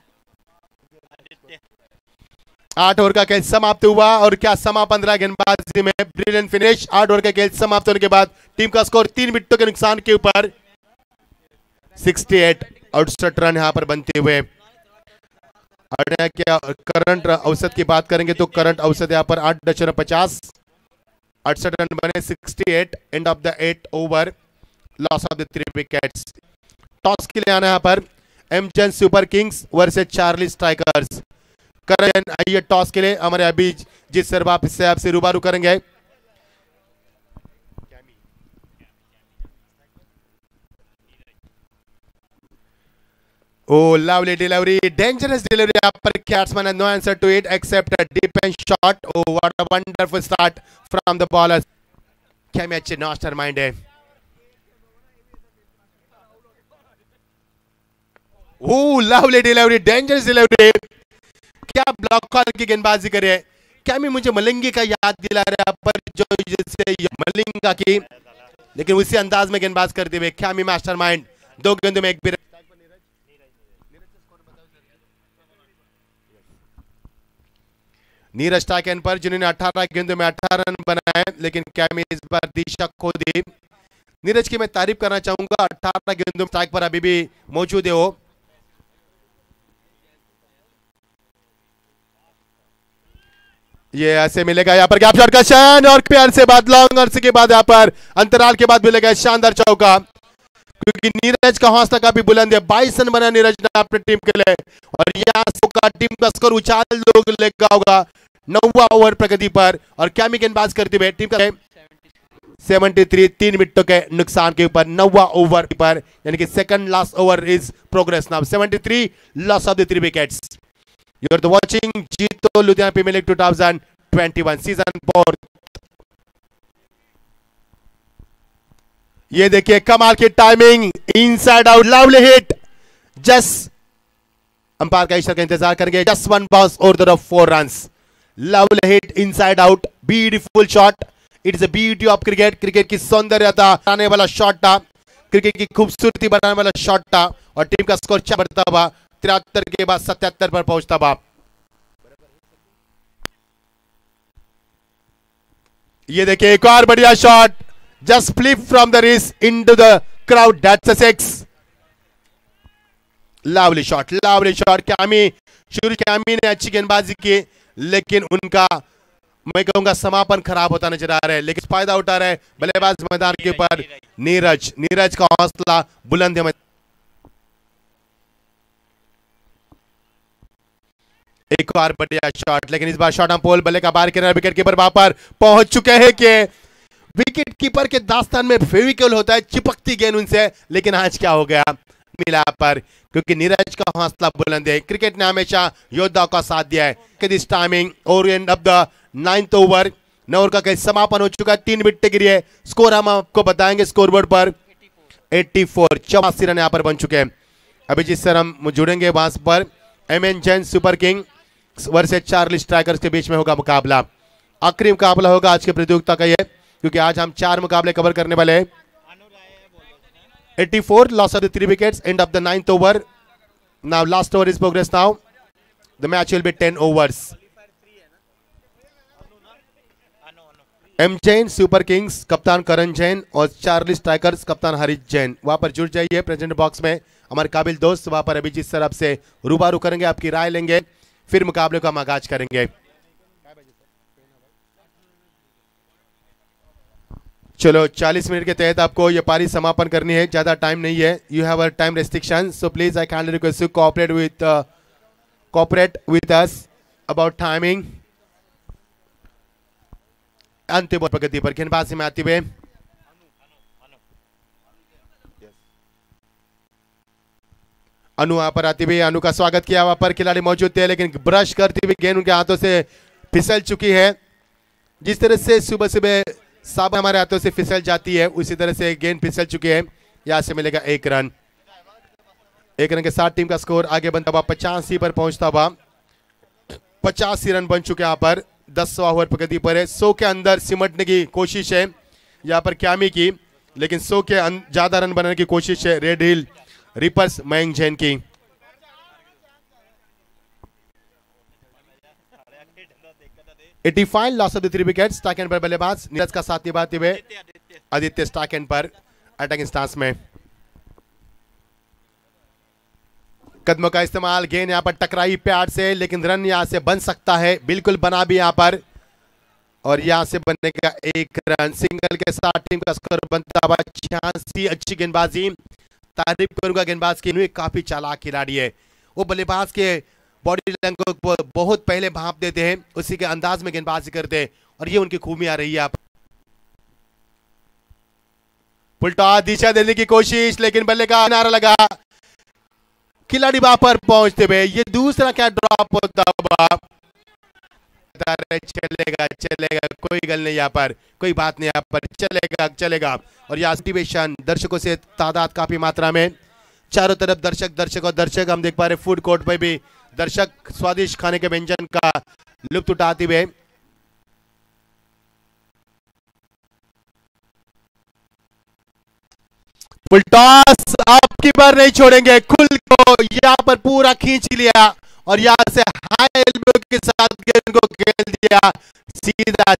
8 ओवर का खेल समाप्त हुआ और क्या समापन रहा गेंदबाजी में, ब्रिलियंट फिनिश। 8 ओवर का खेल समाप्त होने के बाद टीम का स्कोर 3 विकेटों के नुकसान के ऊपर 68 68 रन यहां पर बनते हुए। करंट औसत की बात करेंगे तो करंट औसत यहां पर 8.50, 68 रन बने, 68 end of the 8 over, loss of the 3 wickets. Toss के लिए आना यहां पर एमजन super Kings versus Charlie strikers. Karan आइए टॉस के लिए, हमारे अभी जिस सर आप इससे आपसे रूबरू करेंगे। Oh, lovely delivery, dangerous delivery. Upper Catsman had no answer to it except a deep end shot. Oh, what a wonderful start from the bowlers. क्या मैच मास्टरमाइंड है। Oh, lovely delivery, dangerous delivery. क्या block call की गेंदबाजी करे, क्या मैं मुझे मलिंगी का याद दिला रहा है पर जो जैसे मलिंगा की, लेकिन उसी अंदाज में गेंदबाज करते हुए क्या मैं मास्टरमाइंड, 2 गेंदों में 1 भी। नीरज टाकन पर जिन्होंने 18 गेंदों में 18 रन बनाए लेकिन कैमी इस बार दिशा खो दी। नीरज की मैं तारीफ करना चाहूंगा, 18 गेंदों में स्ट्राइक पर अभी भी मौजूद है वो। ये ऐसे मिलेगा यहाँ पर गैप शॉट का शन और प्यार से बाद लॉन्ग अरसे के बाद यहाँ पर अंतराल के बाद मिलेगा शानदार चौका, क्योंकि नीरज का हौसला काफी बुलंद है। 22 रन बना नीरज ने अपनी टीम के लिए और यहाँ का टीम का स्कोर उछाल लोग लेगा होगा 9वां ओवर प्रगति पर और कैमी गेंदबाज करते हुए टीम का 73 3 मिनटों के नुकसान के ऊपर 9वां ओवर पर, यानी कि second last over is progress now 73 loss of the 3 wickets. You are watching Jeeto Ludhiana premiere league 2021 season 4। ये देखिए कमाल की timing, inside out, lovely hit, just umpire का इशारा का इंतजार करेंगे, जस्ट वन बाउंस और the 4 runs, lovely hit inside out, beautiful shot. It is a beauty of cricket, cricket की सौंदर्यता बनाने वाला शॉट था, क्रिकेट की खूबसूरती बनाने वाला शॉट था और टीम का स्कोर बढ़ता हुआ 73 के बाद 77 पर पहुंचता हुआ। ये देखिए एक और बढ़िया shot, just flip from the wrist into the crowd, that's a 6। Lovely shot, lovely shot. Chemo ने अच्छी गेंदबाजी की, लेकिन उनका मैं कहूंगा समापन खराब होता नजर आ रहा है, लेकिन फायदा उठा रहा है बल्लेबाज मैदान के ऊपर नीरज का हौसला बुलंद है। एक बार बढ़िया शॉट, लेकिन इस बार शॉट ऑन पोल, बल्ले का बाहर किनारा, विकेट कीपर वहां पर पहुंच चुके हैं कि विकेट कीपर के दास्तान में फेविकॉल होता है, चिपकती गेंद उनसे, लेकिन आज क्या हो गया मिला पर, क्योंकि नीरज का हौसला बुलंद है। क्रिकेट ने हमेशा योद्धाओं का साथ दिया है। दिस टाइमिंग और and of the 9th over, 9 over का समापन हो चुका है, 3 विकेट गिरी है। स्कोर हम आपको बताएंगे स्कोरबोर्ड पर 84 84 रन यहां पर बन चुके हैं। अभी जिस तरह हम जुड़ेंगे वहां पर M N Jain super king versus Charlie strikers के बीच में होगा मुकाबला। आखिरी मुकाबला होगा आज की प्रतियोगिता का ये, क्योंकि आज हम 4 मुकाबले कवर करने वाले हैं। 84 loss of the 3 wickets, end of the 9th over. Now last over is progress now. The match will be 10 overs. M Jain super kings कप्तान करण जैन और चार्ली स्ट्राइकर्स कप्तान हरीश जैन वहां पर जुड़ जाइए प्रेजेंट बॉक्स में। हमारे काबिल दोस्त वहां पर अभी जिस तरफ से रूबरू करेंगे, आपकी राय लेंगे, फिर मुकाबले का हम आगाज करेंगे। चलो 40 मिनट के तहत आपको ये पारी समापन करनी है, ज्यादा टाइम नहीं है। You have a time restriction, so please I kindly request you cooperate with us about timing. अंतिम ओवर प्रगति पर गेंदबाजी में आते हुए अनु वहां पर आते हुए, अनु का स्वागत किया, वहां पर खिलाड़ी मौजूद थे, लेकिन ब्रश करते हुए गेंद उनके हाथों से फिसल चुकी है। जिस तरह से सुबह सुबह साबुन हमारे हाथों से फिसल जाती है, उसी तरह से गेंद फिसल चुकी है। यहां से मिलेगा 1 रन। 1 रन के साथ टीम का स्कोर आगे बनता हुआ 85 पर पहुंचता हुआ। 85 रन बन चुके यहाँ पर, 10वां ओवर प्रगति पर है। 100 के अंदर सिमटने की कोशिश है यहाँ पर कैमी की, लेकिन 100 के ज्यादा रन बनाने की कोशिश है red Hill reapers Mayank Jain की। Five loss of the 3 wicket. Stock and पर बल्लेबाज नीरज का साथ निभाते हुए आदित्य स्टाक एंड पर अटैकिंग स्टांस में। कदमों का इस्तेमाल, गेंद यहां पर टकराई प्यार से, लेकिन रन यहां से बन सकता है, बिल्कुल बना भी यहां पर, और यहां से बनेगा 1 रन। सिंगल के साथ टीम का स्कोर बनता हुआ 86। अच्छी गेंदबाजी, तारीफ करूंगा गेंदबाज की, काफी चालाक खिलाड़ी है। वो बल्लेबाज के बॉडी लैंग्वेज को बहुत पहले भांप देते हैं, उसी के अंदाज में गेंदबाजी करते हैं, और ये उनकी खूबी आ रही है। उल्टा दिशा देने की कोशिश, लेकिन बल्ले का नारा लगा, खिलाड़ी वहां पर पहुंचते हुए ये दूसरा क्या ड्रॉप होता हुआ। चलेगा चलेगा, कोई गल नहीं यहाँ पर, कोई बात नहीं यहाँ पर, चलेगा चलेगा। और यहाँ मोटिवेशन, दर्शकों से तादाद काफी मात्रा में, चारों तरफ दर्शक और दर्शक हम देख पा रहे। फूड कोर्ट पे भी दर्शक स्वादिष्ट खाने के व्यंजन का लुत्फ उठाते हुए। फुल टॉस, आपकी बार नहीं छोड़ेंगे, खुल को यहाँ पर पूरा खींच लिया और यहाँ से हाई एल्बो के साथ गेंद को खेल दिया सीधा।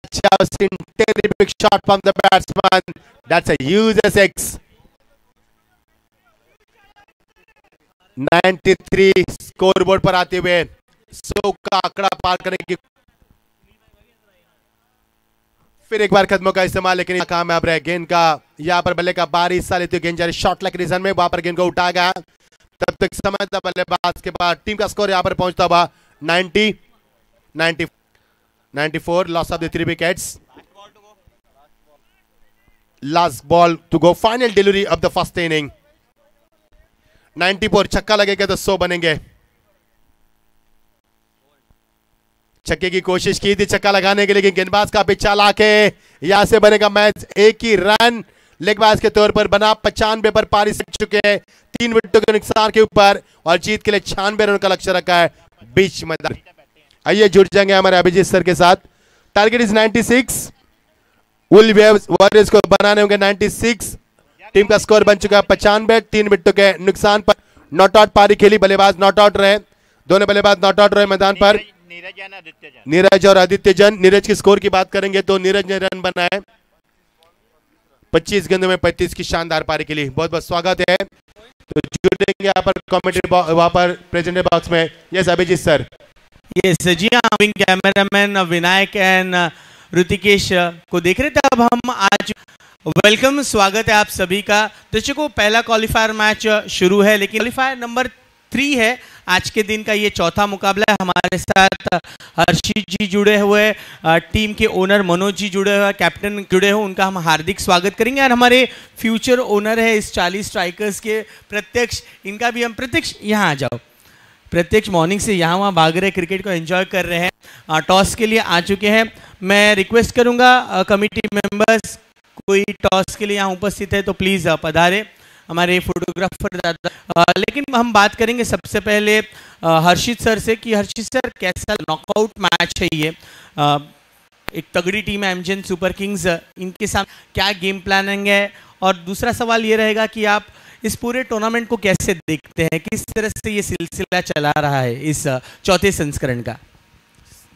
Terrific shot from the batsman, that's a huge six. 93 scoreboard पर आते हुए 100 का आंकड़ा पार करने की फिर एक बार कदमों का इस्तेमाल, लेकिन कामयाब रहे। गेंद का यहाँ पर बल्ले का बाहरी हिस्सा लेते हुए गेंद जा रही शॉर्ट लेग रीजन में, वहां पर गेंद को उठा गया। तब तक समय था बल्लेबाज के बाद टीम का स्कोर यहाँ पर पहुंचता हुआ 94, loss of the 3 wickets. Last ball to go, final delivery of the first inning. 94 छक्का लगेगा तो 100 बनेंगे। छक्के की कोशिश की थी छक्का लगाने के लिए, लेकिन गेंदबाज काफी चालाक है। यहां से बनेगा मैच। एक ही रन लेगबाज के तौर पर बना। 95 पर पारी से चुके हैं 3 विकेटों के नुकसान के ऊपर, और जीत के लिए 96 रन का लक्ष्य रखा है बीच मैदान। आइए जुड़ जाएंगे हमारे अभिजीत सर के साथ। टारगेट इज 96, वॉरियर्स को बनाने होंगे 96। टीम का स्कोर बन चुका है 95, 3 विकेटों के नुकसान पर। नॉट आउट पारी खेली, बल्लेबाज नॉट आउट रहे, दोनों बल्लेबाज नॉट आउट रहे मैदान पर। नीरज और आदित्य जन। नीरज की स्कोर की बात करेंगे तो नीरज ने रन बनाए 25 गेंदों में 35 की शानदार पारी के लिए। बहुत बहुत स्वागत है। तो जुड़ेंगे यहाँ पर कमेंट्री वहां पर प्रेजेंट बॉक्स में। Yes Abhijeet sir. यस जी हाँ, कैमरामैन विनायक एंड ऋतिकेश को देख रहे थे। अब हम आज वेलकम, स्वागत है आप सभी का। दर्शकों, पहला क्वालिफायर मैच शुरू है, लेकिन क्वालिफायर नंबर 3 है आज के दिन का। ये चौथा मुकाबला है। हमारे साथ हर्षित जी जुड़े हुए, टीम के ओनर मनोज जी जुड़े हुए, कैप्टन जुड़े हुए, उनका हम हार्दिक स्वागत करेंगे। और हमारे फ्यूचर ओनर है इस 40 स्ट्राइकर्स के प्रत्यक्ष, इनका भी हम प्रत्यक्ष, यहाँ आ जाओ, प्रत्यक्ष मॉर्निंग से यहाँ वहाँ भाग रहे, क्रिकेट को एंजॉय कर रहे हैं, टॉस के लिए आ चुके हैं। मैं रिक्वेस्ट करूँगा कमिटी मेंबर्स, कोई टॉस के लिए यहाँ उपस्थित है तो प्लीज़ पधारे, हमारे फोटोग्राफर दादा। लेकिन हम बात करेंगे सबसे पहले हर्षित सर से कि हर्षित सर, कैसा नॉकआउट मैच है ये? एक तगड़ी टीम है एमजीएन सुपर किंग्स, इनके सामने क्या गेम प्लानिंग है? और दूसरा सवाल ये रहेगा कि आप इस पूरे टूर्नामेंट को कैसे देखते हैं, किस तरह से ये सिलसिला चला रहा है इस चौथे संस्करण का?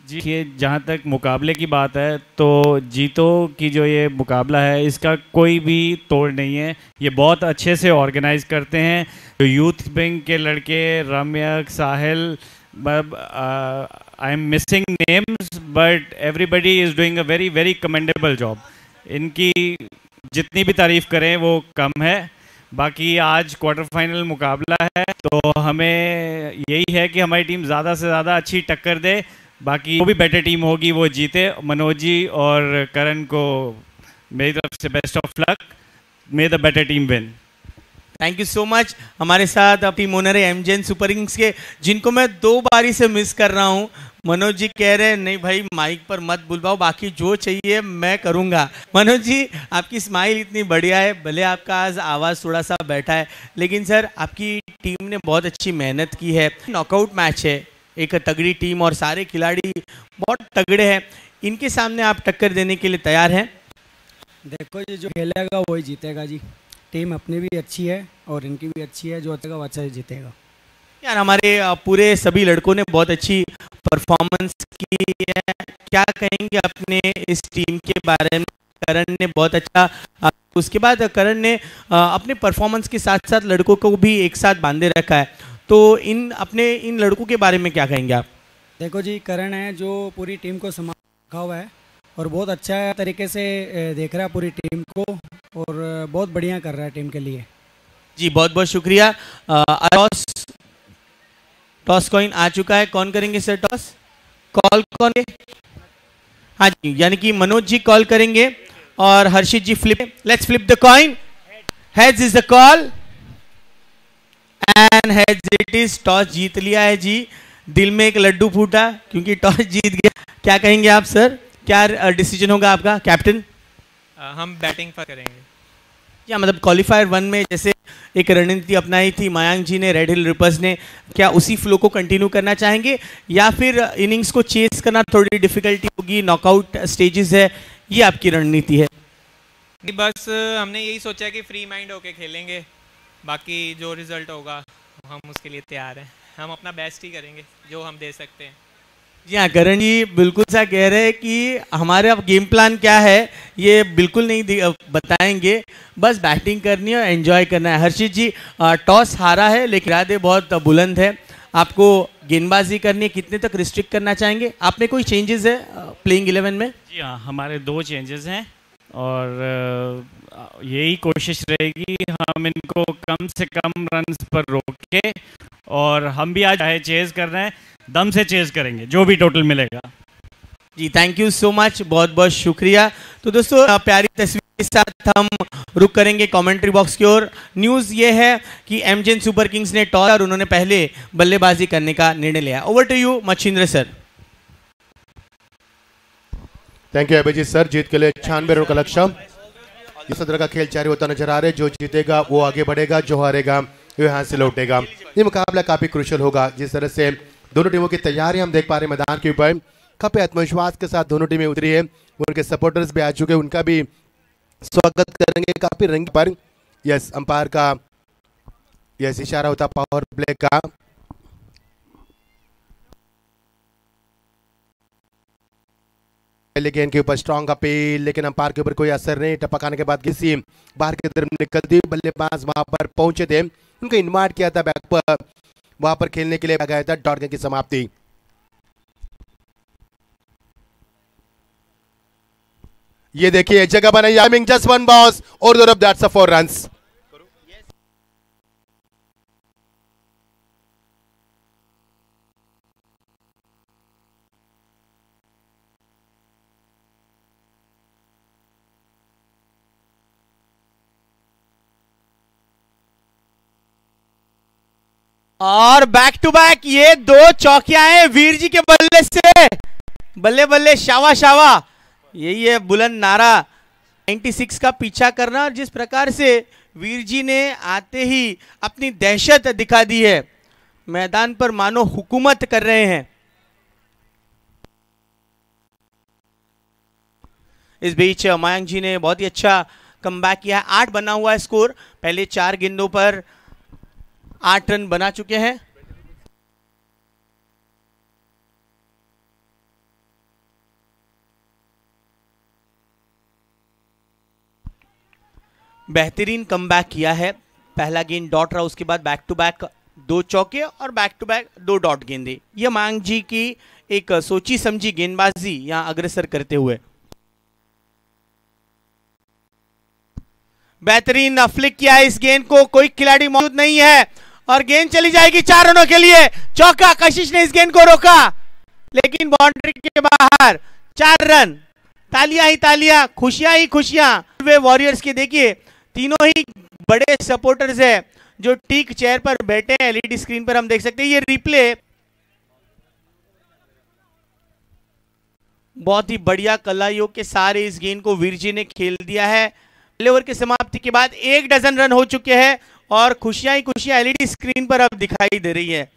जी, ये जहाँ तक मुकाबले की बात है तो जीतो की जो ये मुकाबला है इसका कोई भी तोड़ नहीं है। ये बहुत अच्छे से ऑर्गेनाइज करते हैं। जो यूथ विंग के लड़के Ramyak, Sahil, I am missing names but everybody is doing a very very commendable job. इनकी जितनी भी तारीफ़ करें वो कम है। बाकी आज क्वार्टर फाइनल मुकाबला है तो हमें यही है कि हमारी टीम ज़्यादा से ज़्यादा अच्छी टक्कर दे, बाकी जो भी बेटर टीम होगी वो जीते। मनोज जी और करण को मेरी तरफ से best of luck, may the better team win. Thank you so much. हमारे साथ टीम ओनर है एमजीएन सुपर किंग्स के, जिनको मैं 2 बारी से मिस कर रहा हूँ। मनोज जी कह रहे हैं नहीं भाई माइक पर मत बुलवाओ, बाकी जो चाहिए मैं करूँगा। मनोज जी, आपकी स्माइल इतनी बढ़िया है, भले आपका आज आवाज़ थोड़ा सा बैठा है, लेकिन सर आपकी टीम ने बहुत अच्छी मेहनत की है। नॉकआउट मैच है, एक तगड़ी टीम और सारे खिलाड़ी बहुत तगड़े हैं, इनके सामने आप टक्कर देने के लिए तैयार हैं? देखो जी, जो खेलेगा वही जीतेगा जी। टीम अपनी भी अच्छी है और इनकी भी अच्छी है, जो अच्छा वो अच्छा जीतेगा। यार हमारे पूरे सभी लड़कों ने बहुत अच्छी परफॉर्मेंस की है, क्या कहेंगे अपने इस टीम के बारे में? करण ने बहुत अच्छा, उसके बाद करण ने अपने परफॉर्मेंस के साथ साथ लड़कों को भी एक साथ बांधे रखा है, तो इन लड़कों के बारे में क्या कहेंगे आप? देखो जी, करण है जो पूरी टीम को संभाल रखा हुआ है और बहुत अच्छा तरीके से देख रहा है पूरी टीम को और बहुत बढ़िया कर रहा है टीम के लिए। जी बहुत बहुत शुक्रिया। टॉस कॉइन आ चुका है, कौन करेंगे सर टॉस? कॉल कौन? हाँ जी, यानी कि मनोज जी कॉल करेंगे और Harshit ji flip. Let's flip the coin. Heads is the call and heads it is. Toss जीत लिया है जी। दिल में एक लड्डू फूटा क्योंकि टॉस जीत गया। क्या कहेंगे आप सर, क्या डिसीजन होगा आपका कैप्टन? हम बैटिंग पर करेंगे। क्या मतलब क्वालिफायर 1 में जैसे एक रणनीति अपनाई थी मयांक जी ने, रेड हिल रिपर्स ने, क्या उसी फ्लो को कंटिन्यू करना चाहेंगे या फिर इनिंग्स को चेस करना थोड़ी डिफिकल्टी होगी, नॉकआउट स्टेजेस है, ये आपकी रणनीति है? बस हमने यही सोचा कि फ्री माइंड होके खेलेंगे, बाकी जो रिजल्ट होगा हम उसके लिए तैयार हैं। हम अपना बेस्ट ही करेंगे जो हम दे सकते हैं। जी हाँ, करण जी बिल्कुल सा कह रहे हैं कि हमारे अब गेम प्लान क्या है ये बिल्कुल नहीं बताएंगे, बस बैटिंग करनी है और एंजॉय करना है। हर्षित जी टॉस हारा है लेकिन इरादे बहुत बुलंद है, आपको गेंदबाजी करनी है, कितने तक रिस्ट्रिक्ट करना चाहेंगे? आप में कोई चेंजेस है प्लेइंग 11 में? जी हाँ, हमारे 2 चेंजेस हैं और यही कोशिश रहेगी हम इनको कम से कम रन्स पर रोके, और हम भी आज चाहे चेज कर रहे हैं, दम से चेज करेंगे जो भी टोटल मिलेगा। जी थैंक यू सो मच, बहुत बहुत शुक्रिया। तो दोस्तों प्यारी तस्वीर के साथ हम रुक करेंगे कमेंट्री बॉक्स की ओर। न्यूज़ ये है कि एमजेन सुपर किंग्स ने टॉस और उन्होंने पहले बल्लेबाजी करने का निर्णय लिया। Over to you Machhindra sir. Thank you Abhijeet sir. जीत के लिए 96 रनों का लक्ष्य। इस तरह का खेल जारी होता नजर आ रहा है। जो जीतेगा वो आगे बढ़ेगा, जो हारेगा वो यहाँ से लौटेगा। ये मुकाबला काफी क्रूशियल होगा। जिस तरह से दोनों टीमों की तैयारी हम देख पा रहे हैं मैदान के ऊपर, काफी आत्मविश्वास के साथ दोनों टीमें उतरी है। उनके सपोर्टर्स भी आ चुके हैं, उनका भी स्वागत करेंगे काफी रंग पर। यस, अंपायर का यस इशारा होता पावर प्ले का। पहले गेंद के ऊपर स्ट्रॉन्ग अपील, लेकिन अंपायर के ऊपर कोई असर नहीं। टपकाने के बाद किसी बाहर की तरफ निकलती बल्लेबाज वहां पर पहुंचे थे, उनको इन्वाइट किया था बैक पर, वहां पर खेलने के लिए गया था। डॉट गेंद की समाप्ति। ये देखिए जगह बनाई, I mean just one boss और दो दैट्स अ 4 रन्स। और बैक टू बैक ये 2 चौकियां हैं वीर जी के बल्ले से। बल्ले बल्ले शावा शावा, यही है बुलंद नारा। 96 का पीछा करना, और जिस प्रकार से वीर जी ने आते ही अपनी दहशत दिखा दी है, मैदान पर मानो हुकूमत कर रहे हैं। इस बीच मयंक जी ने बहुत ही अच्छा कमबैक किया है। 8 बना हुआ है स्कोर। पहले 4 गेंदों पर 8 रन बना चुके हैं। बेहतरीन कमबैक किया है। पहला गेंद डॉट रहा, उसके बाद बैक टू बैक 2 चौके और बैक टू बैक 2 डॉट गेंदे। यह मयंक जी की एक सोची समझी गेंदबाजी यहां अग्रसर करते हुए। बेहतरीन फ्लिक किया है इस गेंद को, कोई खिलाड़ी मौजूद नहीं है और गेंद चली जाएगी 4 रनों के लिए। चौका, कशिश ने इस गेंद को रोका लेकिन बाउंड्री के बाहर। 4 रन, तालियां ही तालियां, खुशियां ही खुशियां। वे वॉरियर्स के देखिए तीनों ही बड़े सपोर्टर्स है जो टीक चेयर पर बैठे हैं। एलईडी स्क्रीन पर हम देख सकते हैं ये रिप्ले। बहुत ही बढ़िया कलाइयों के सारे इस गेंद को वीर जी ने खेल दिया है। पहले ओवर की समाप्ति के बाद 1 डजन रन हो चुके हैं और खुशियां ही खुशियां एलईडी स्क्रीन पर अब दिखाई दे रही है।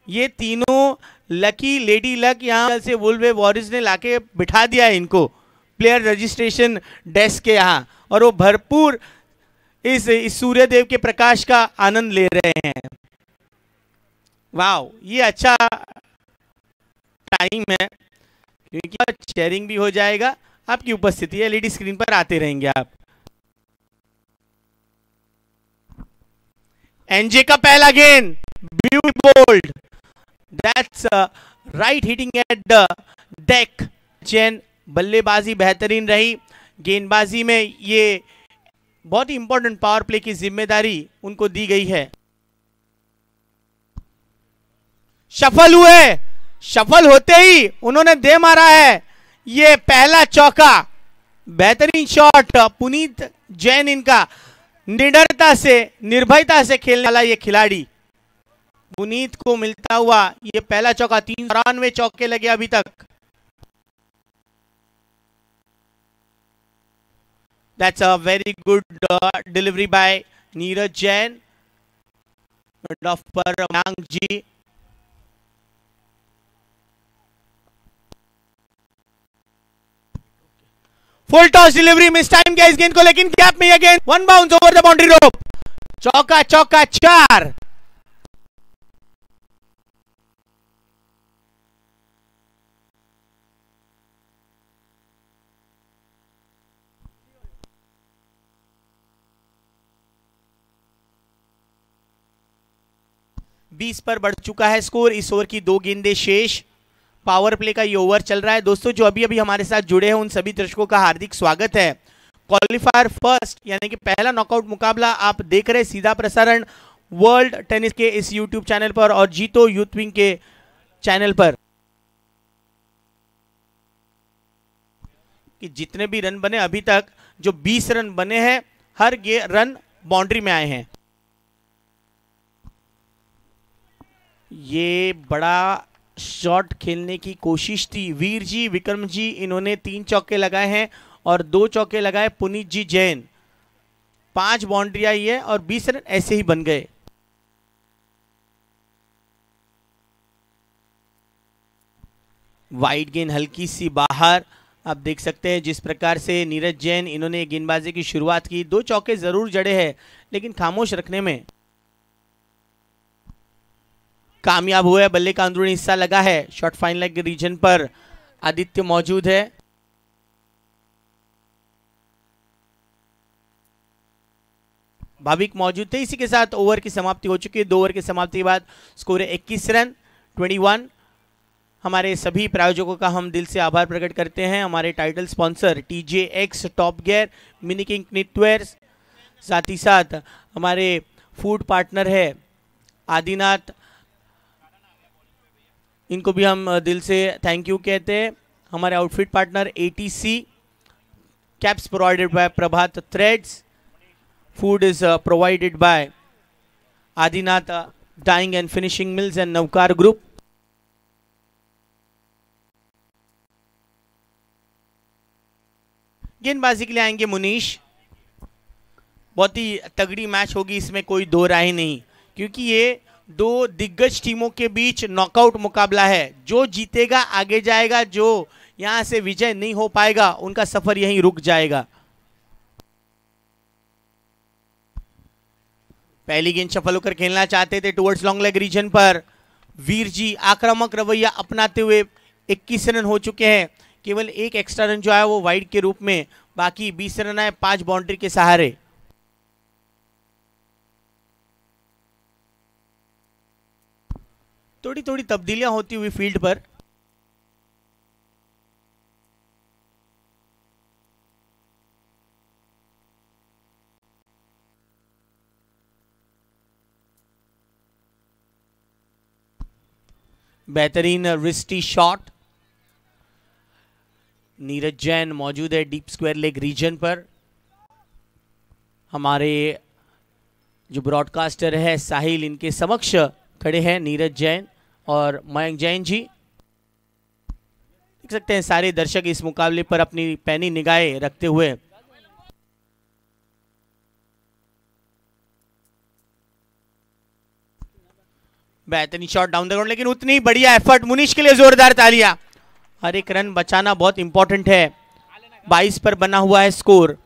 ये तीनों लकी लेडी लक यहां से वुल्वे वॉरियर्स ने लाके बिठा दिया है इनको प्लेयर रजिस्ट्रेशन डेस्क के यहां, और वो भरपूर इस सूर्यदेव के प्रकाश का आनंद ले रहे हैं। वाह, ये अच्छा टाइम है क्योंकि शेयरिंग भी हो जाएगा। आपकी उपस्थिति एलईडी स्क्रीन पर आते रहेंगे आप। एनजे का पहला गेंद beauty bowled, that's right hitting at the deck. चैन बल्लेबाजी बेहतरीन रही। गेंदबाजी में ये बहुत ही इंपॉर्टेंट पावर प्ले की जिम्मेदारी उनको दी गई है। सफल हुए, सफल होते ही उन्होंने दे मारा है ये पहला चौका। बेहतरीन शॉट, पुनीत जैन इनका निडरता से निर्भयता से खेलने वाला ये खिलाड़ी। पुनीत को मिलता हुआ ये पहला चौका। 393 चौके लगे अभी तक। That's a very good delivery by Neeraj Jain. Off पर Mayank ji. Full toss delivery, mistime किया इस गेंद को, लेकिन गैप में again 1 bounce over the boundary rope. चौका चौका 4। 20 पर बढ़ चुका है स्कोर। इस ओवर की 2 गेंदें शेष। पावर प्ले का ये ओवर चल रहा है। दोस्तों जो अभी अभी हमारे साथ जुड़े हैं उन सभी दर्शकों का हार्दिक स्वागत है। क्वालिफायर फर्स्ट यानी कि पहला नॉकआउट मुकाबला आप देख रहे हैं, सीधा प्रसारण वर्ल्ड टेनिस के इस यूट्यूब चैनल पर और जीतो यूथ विंग के चैनल पर। कि जितने भी रन बने अभी तक, जो 20 रन बने हैं, हर रन बाउंड्री में आए हैं। ये बड़ा शॉट खेलने की कोशिश थी। वीर जी, विक्रम जी, इन्होंने 3 चौके लगाए हैं और 2 चौके लगाए पुनीत जी जैन। 5 बाउंड्री आई है और 20 रन ऐसे ही बन गए। वाइड गेंद हल्की सी बाहर। आप देख सकते हैं जिस प्रकार से नीरज जैन इन्होंने गेंदबाजी की शुरुआत की। 2 चौके जरूर जड़े हैं लेकिन खामोश रखने में कामयाब हुए। बल्ले का अंदरूनी हिस्सा लगा है। शॉट फाइन लेग रीजन पर आदित्य मौजूद है। भाविक मौजूद थे। इसी के साथ ओवर की समाप्ति हो चुकी है। 2 ओवर की समाप्ति के बाद स्कोर है 21 रन 21। हमारे सभी प्रायोजकों का हम दिल से आभार प्रकट करते हैं। हमारे title sponsor TJX top gear, mini king knitwear, साथ ही साथ हमारे फूड पार्टनर है आदिनाथ, इनको भी हम दिल से थैंक यू कहते हैं। हमारे outfit partner ATC, caps provided by Prabhat threads, food is provided by Adinath dyeing and finishing mills and Navkar group. गेंदबाजी के लिए आएंगे मुनीश। बहुत ही तगड़ी मैच होगी, इसमें कोई दो राय नहीं, क्योंकि ये 2 दिग्गज टीमों के बीच नॉकआउट मुकाबला है। जो जीतेगा आगे जाएगा, जो यहां से विजय नहीं हो पाएगा उनका सफर यहीं रुक जाएगा। पहली गेंद सफल होकर खेलना चाहते थे टुवर्ड्स लॉन्ग लेग रीजन पर। वीर जी आक्रामक रवैया अपनाते हुए 21 रन हो चुके हैं। केवल 1 एक्स्ट्रा रन जो आया वो वाइड के रूप में, बाकी 20 रन आए 5 बाउंड्री के सहारे। थोड़ी थोड़ी तब्दीलियां होती हुई फील्ड पर। बेहतरीन रिस्टी शॉट। नीरज जैन मौजूद है डीप स्क्वायर लेग रीजन पर। हमारे जो ब्रॉडकास्टर है साहिल, इनके समक्ष खड़े हैं नीरज जैन और मयंक जैन जी। देख सकते हैं सारे दर्शक इस मुकाबले पर अपनी पैनी निगाहें रखते हुए। बेहतरीन शॉट डाउन द ग्राउंड, लेकिन उतनी बढ़िया एफर्ट। मुनीश के लिए जोरदार तालियां। हर एक रन बचाना बहुत इंपॉर्टेंट है। 22 पर बना हुआ है स्कोर।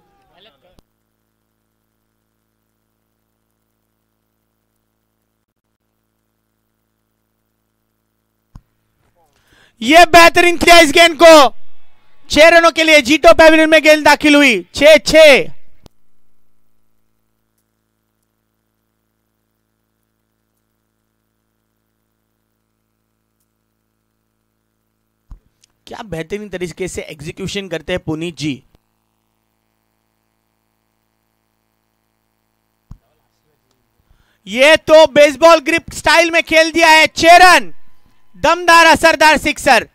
यह बेहतरीन किया इस गेंद को। 6 रनों के लिए जीतो पैविलियन में गेंद दाखिल हुई। 6-6। क्या बेहतरीन तरीके से एग्जीक्यूशन करते हैं पुनीत जी। ये तो बेसबॉल ग्रिप स्टाइल में खेल दिया है। 6 रन, दमदार असरदार सिक्सर।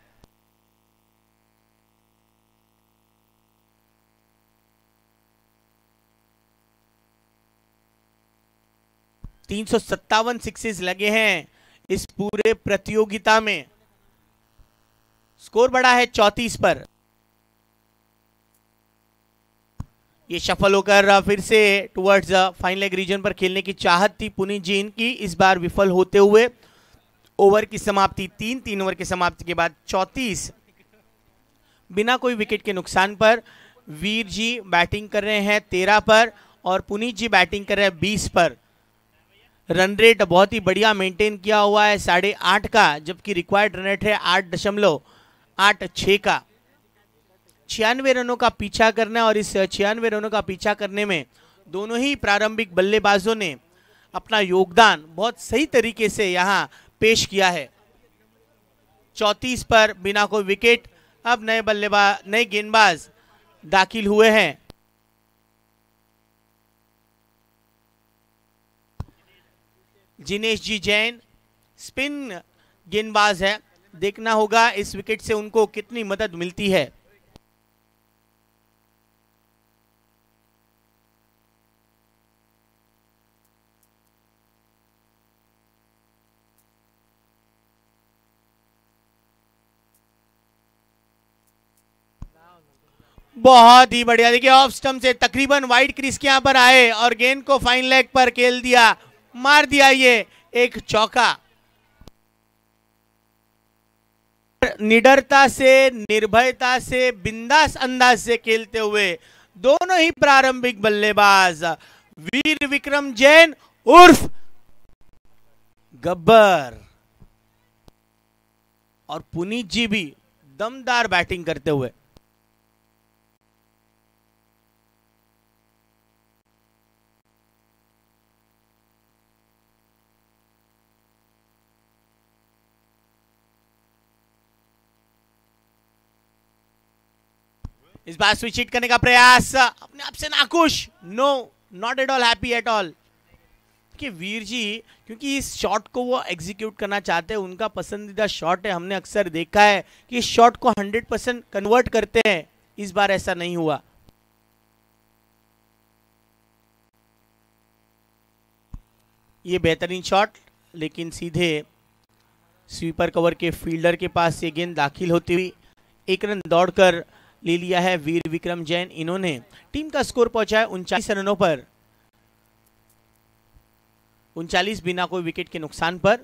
$357 सिक्सेस लगे हैं इस पूरे प्रतियोगिता में। स्कोर बढ़ा है 34 पर। ये सफल होकर फिर से टुवर्ड्स फाइन लेग रीजन पर खेलने की चाहत थी पुनीत जी इनकी, इस बार विफल होते हुए। ओवर की समाप्ति 3 ओवर की समाप्ति के बाद 34 बिना कोई विकेट के नुकसान पर। वीर जी बैटिंग कर रहे हैं 13 पर और पुनीत जी बैटिंग कर रहे हैं 20 पर। रन रेट बहुत ही बढ़िया मेंटेन किया हुआ है 8.5 का, जबकि रिक्वायर्ड रन रेट है 8.86 का। 96 रनों का पीछा करना, और इस 96 रनों का पीछा करने में दोनों ही प्रारंभिक बल्लेबाजों ने अपना योगदान बहुत सही तरीके से यहां पेश किया है। 34 पर बिना कोई विकेट। अब नए गेंदबाज दाखिल हुए हैं। जिनेश जी जैन स्पिन गेंदबाज है, देखना होगा इस विकेट से उनको कितनी मदद मिलती है। बहुत ही बढ़िया, देखिए ऑफ स्टंप से तकरीबन वाइड क्रीज के यहां पर आए और गेंद को फाइन लेग पर खेल दिया, मार दिया ये एक चौका। निडरता से, निर्भयता से, बिंदास अंदाज से खेलते हुए दोनों ही प्रारंभिक बल्लेबाज वीर विक्रम जैन उर्फ गब्बर और पुनीत जी भी दमदार बैटिंग करते हुए। इस बार स्विच हिट करने का प्रयास, अपने आप से नाखुश, no not at all happy at all. कि वीर जी क्योंकि इस शॉट को वो एग्जीक्यूट करना चाहते हैं, उनका पसंदीदा शॉट है, हमने अक्सर देखा है कि इस शॉट को 100% कन्वर्ट करते हैं, इस बार ऐसा नहीं हुआ। ये बेहतरीन शॉट, लेकिन सीधे स्वीपर कवर के फील्डर के पास ये गेंद दाखिल होती हुई 1 रन दौड़कर ले लिया है वीर विक्रम जैन। इन्होंने टीम का स्कोर पहुंचाया 39 रनों पर, 39 बिना कोई विकेट के नुकसान पर।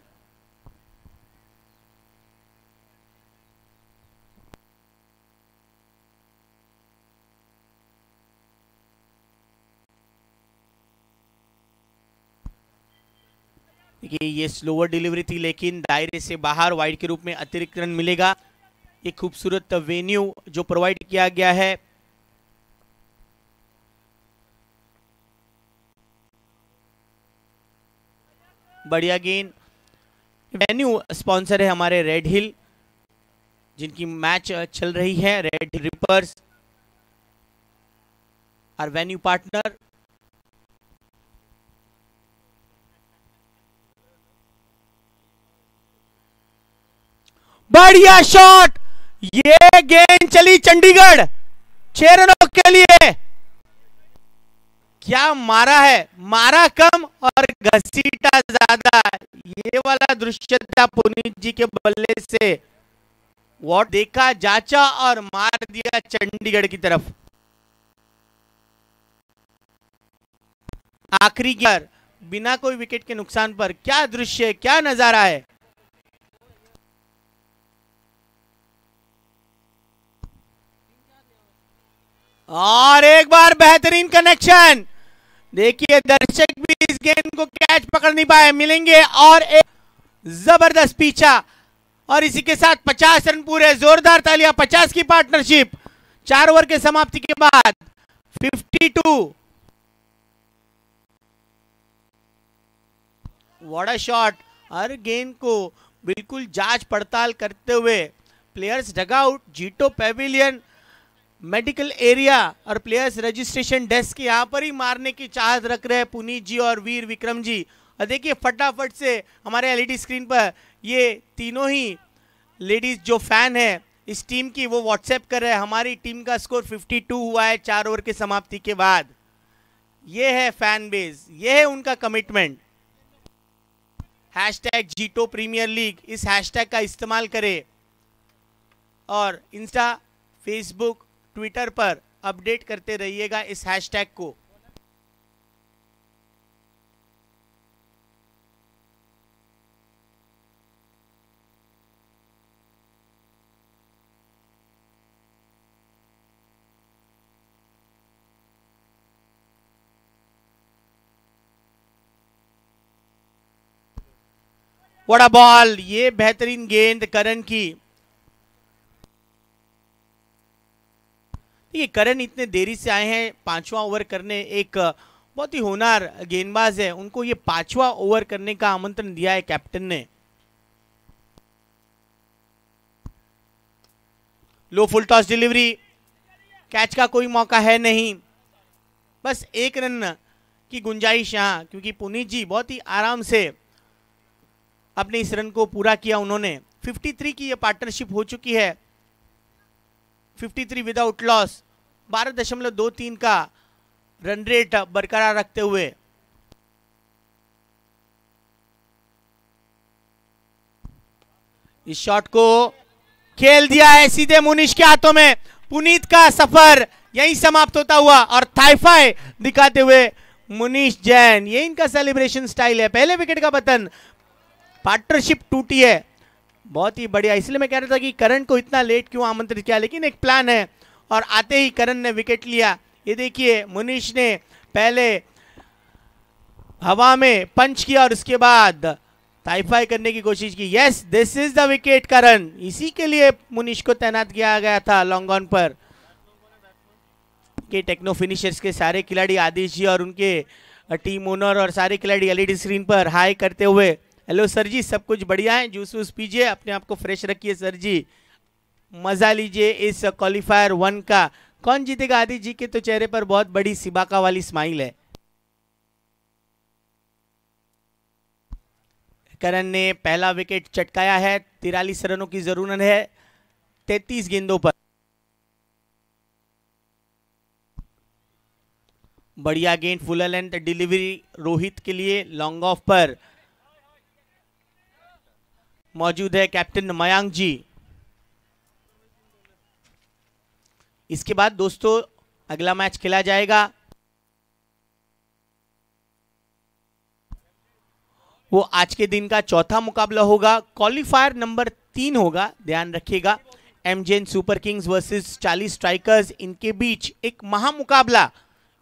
देखिए ये स्लोअर डिलीवरी थी, लेकिन दायरे से बाहर वाइड के रूप में अतिरिक्त रन मिलेगा। एक खूबसूरत वेन्यू जो प्रोवाइड किया गया है। बढ़िया गेंद। वेन्यू स्पॉन्सर है हमारे रेड हिल, जिनकी मैच चल रही है, रेड हिल रिपर्स और वेन्यू पार्टनर। बढ़िया शॉट, ये गेंद चली चंडीगढ़ 6 रनों के लिए। क्या मारा है, मारा कम और घसीटा ज्यादा, ये वाला दृश्य था पुनीत जी के बल्ले से। वॉट देखा, जांचा और मार दिया चंडीगढ़ की तरफ। आखिरी गियर बिना कोई विकेट के नुकसान पर, क्या दृश्य, क्या नजारा है। और एक बार बेहतरीन कनेक्शन। देखिए दर्शक भी इस गेंद को कैच पकड़ नहीं पाए, मिलेंगे और एक जबरदस्त पीछा और इसी के साथ 50 रन पूरे। जोरदार तालियां, 50 की पार्टनरशिप 4 ओवर के समाप्ति के बाद 52। What a shot. हर गेंद को बिल्कुल जांच पड़ताल करते हुए प्लेयर्स डगआउट, जीटो पैविलियन, मेडिकल एरिया और प्लेयर्स रजिस्ट्रेशन डेस्क यहां पर ही मारने की चाहत रख रहे हैं पुनीत जी और वीर विक्रम जी। और देखिए फटाफट से हमारे एलईडी स्क्रीन पर ये तीनों ही लेडीज जो फैन है इस टीम की, वो व्हाट्सएप कर रहे हैं हमारी टीम का स्कोर 52 हुआ है 4 ओवर के समाप्ति के बाद। ये है फैन बेस, ये है उनका कमिटमेंट। हैशटैग जीटो प्रीमियर लीग, इस हैशटैग का इस्तेमाल करें और इंस्टा, फेसबुक, ट्विटर पर अपडेट करते रहिएगा इस हैशटैग को। व्हाट अ बॉल, ये बेहतरीन गेंद करण की। ये करण इतने देरी से आए हैं 5वां ओवर करने, एक बहुत ही होनहार गेंदबाज है, उनको ये 5वां ओवर करने का आमंत्रण दिया है कैप्टन ने। लो फुल टॉस डिलीवरी, कैच का कोई मौका है नहीं, बस 1 रन की गुंजाइश यहां, क्योंकि पुनीत जी बहुत ही आराम से अपने इस रन को पूरा किया उन्होंने। 53 की ये पार्टनरशिप हो चुकी है, 53 विदाउट लॉस, 12.23 का रन रेट बरकरार रखते हुए। इस शॉट को खेल दिया है सीधे मुनीश के हाथों में। पुनीत का सफर यहीं समाप्त होता हुआ और थाईफाई दिखाते हुए मुनीश जैन, ये इनका सेलिब्रेशन स्टाइल है। पहले विकेट का पतन, पार्टनरशिप टूटी है, बहुत ही बढ़िया। इसलिए मैं कह रहा था कि करण को इतना लेट क्यों आमंत्रित किया, लेकिन एक प्लान है और आते ही करण ने विकेट लिया। ये देखिए मुनीश ने पहले हवा में पंच किया और उसके बाद थाईफाई करने की कोशिश की। Yes, this is the wicket Karan, इसी के लिए मुनीश को तैनात किया गया था लॉन्ग ऑन पर। के टेक्नो फिनिशर्स के सारे खिलाड़ी, आदिश जी और उनके टीम ओनर और सारे खिलाड़ी एलईडी स्क्रीन पर हाई करते हुए, हेलो सर जी, सब कुछ बढ़िया है, जूस वूस पीजिए, अपने आप को फ्रेश रखिए सर जी, मजा लीजिए इस क्वालिफायर 1 का। कौन जीतेगा? आदिश जी के तो चेहरे पर बहुत बड़ी सिबाका वाली स्माइल है। करण ने पहला विकेट चटकाया है, 43 रनों की जरूरत है 33 गेंदों पर। बढ़िया गेंद, फुल लेंथ डिलीवरी रोहित के लिए, लॉन्ग ऑफ पर मौजूद है कैप्टन मयांक जी। इसके बाद दोस्तों अगला मैच खेला जाएगा, वो आज के दिन का चौथा मुकाबला होगा, क्वालिफायर नंबर 3 होगा, ध्यान रखिएगा। एमजेएन सुपर किंग्स वर्सेस 40 स्ट्राइकर्स, इनके बीच एक महामुकाबला।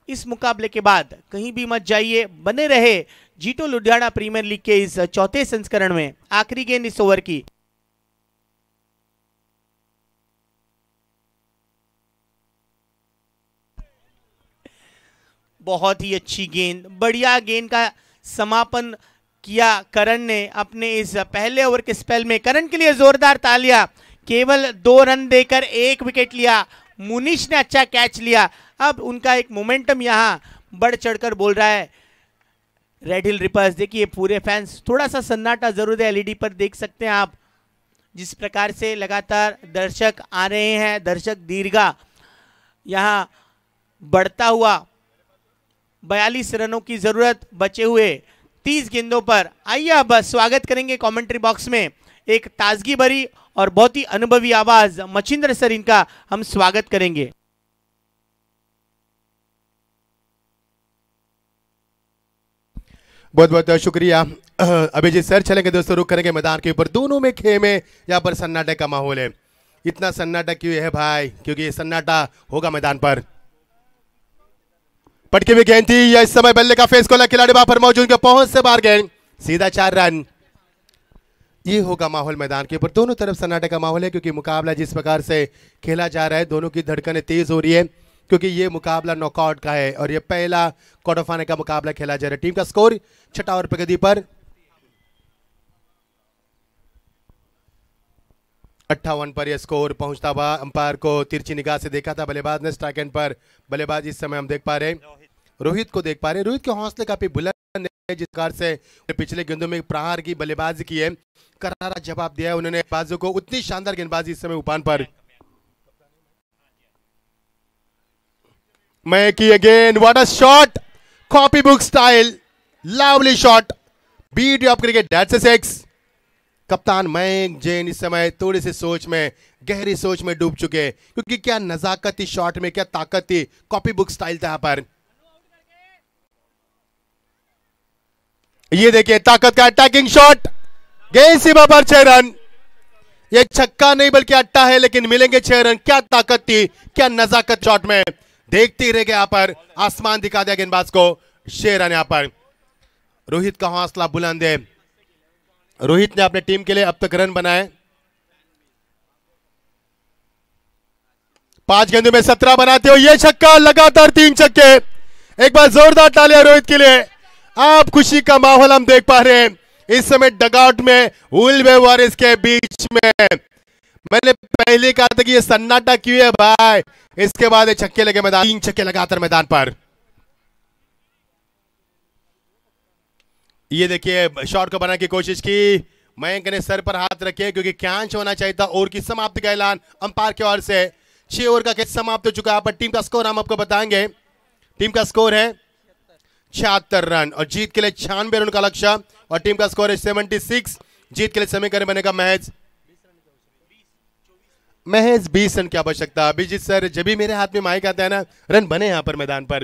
इस मुकाबले के बाद कहीं भी मत जाइए, बने रहे जीतो लुधियाना प्रीमियर लीग के इस चौथे संस्करण में। आखिरी गेंद इस ओवर की, बहुत ही अच्छी गेंद, बढ़िया गेंद का समापन किया करण ने अपने इस पहले ओवर के स्पेल में। करण के लिए जोरदार तालियां, केवल 2 रन देकर 1 विकेट लिया। मुनीश ने अच्छा कैच लिया, अब उनका एक मोमेंटम यहां बढ़ चढ़कर बोल रहा है। रेड हिल रिपर्स, देखिए पूरे फैंस, थोड़ा सा सन्नाटा जरूर है, एलईडी पर देख सकते हैं आप जिस प्रकार से लगातार दर्शक आ रहे हैं, दर्शक दीर्घा यहां बढ़ता हुआ। 42 रनों की जरूरत बचे हुए 30 गेंदों पर। आइए अब स्वागत करेंगे कमेंट्री बॉक्स में, एक ताजगी भरी और बहुत ही अनुभवी आवाज मचिंद्र सर, इनका हम स्वागत करेंगे। बहुत बहुत शुक्रिया अभिजीत सर। चलेंगे दोस्तों, रुक करेंगे मैदान के ऊपर, दोनों में खेमे यहाँ पर सन्नाटे का माहौल है। इतना सन्नाटा क्यों है भाई? क्योंकि ये सन्नाटा होगा मैदान पर। पटकी हुई गेंद थी, या इस समय बल्ले का फेस खोला, खिलाड़ी वहां पर मौजूद, पहुंच से बाहर गेंद, सीधा 4 रन। ये होगा माहौल मैदान के ऊपर, दोनों तरफ सन्नाटे का माहौल है, क्योंकि मुकाबला जिस प्रकार से खेला जा रहा है, दोनों की धड़कनें तेज हो रही है, क्योंकि ये मुकाबला नॉकआउट का है और ये पहला क्वार्टर फाइनल का मुकाबला खेला जा रहा है। टीम का स्कोर 6 ओवर प्रगति पर 58 पर यह स्कोर पहुंचता हुआ। अंपायर को तिरछी निगाह से देखा था बल्लेबाज ने, स्ट्राइक एंड पर बल्लेबाज इस समय हम देख पा रहे हैं, रोहित को देख पा रहे हैं। रोहित के हौसले काफी बुलंद है, जिस प्रकार से पिछले गेंदों में प्रहार की बल्लेबाजी की है, करारा जवाब दिया है उन्होंने बाजू को। उतनी शानदार गेंदबाजी इस समय उपान पर। मैं की again, what a shot, copy book style, lovely shot, beat of cricket, that's a 6। कप्तान मयंक जैन इस समय थोड़ी सी सोच में, गहरी सोच में डूब चुके, क्योंकि क्या नजाकत थी शॉट में, क्या ताकत थी, कॉपी बुक स्टाइल था यहां पर। ये देखिए ताकत का अटैकिंग शॉट, गेंद सीमा पर 6 रन। ये छक्का नहीं बल्कि अट्टा है, लेकिन मिलेंगे 6 रन। क्या ताकत थी, क्या नजाकत शॉट में। देखते ही रह गए यहां पर, आसमान दिखा दिया गेंदबाज को, 6 रन यहां पर। रोहित का हौसला बुलंद है, रोहित ने अपने टीम के लिए अब तक रन बनाए, 5 गेंदों में 17 बनाते हो। ये छक्का, लगातार 3 छक्के, एक बार जोरदार तालियां रोहित के लिए। आप खुशी का माहौल हम देख पा रहे हैं इस समय डगआउट में वुल्वे वॉरियर्स के बीच में। मैंने पहले कहा था कि ये सन्नाटा क्यों है भाई, इसके बाद ये छक्के लगे मैदान, 3 छक्के लगातार मैदान पर। ये देखिए शॉट को बनाने की कोशिश की, मयंक ने सर पर हाथ रखे क्योंकि कैच होना चाहिए था। ओवर की समाप्ति का ऐलान अंपायर की ओर से। 6 ओवर का कैच समाप्त हो चुका है। पर टीम का स्कोर हम आपको बताएंगे। टीम का स्कोर है 76 रन और जीत के लिए 96 रन का लक्ष्य और टीम का स्कोर है 76। जीत के लिए समीकरण बनेगा महज 20 रन की आवश्यकता। अभिजीत सर, जब भी मेरे हाथ में माइक आता है ना, रन बने यहां पर मैदान पर,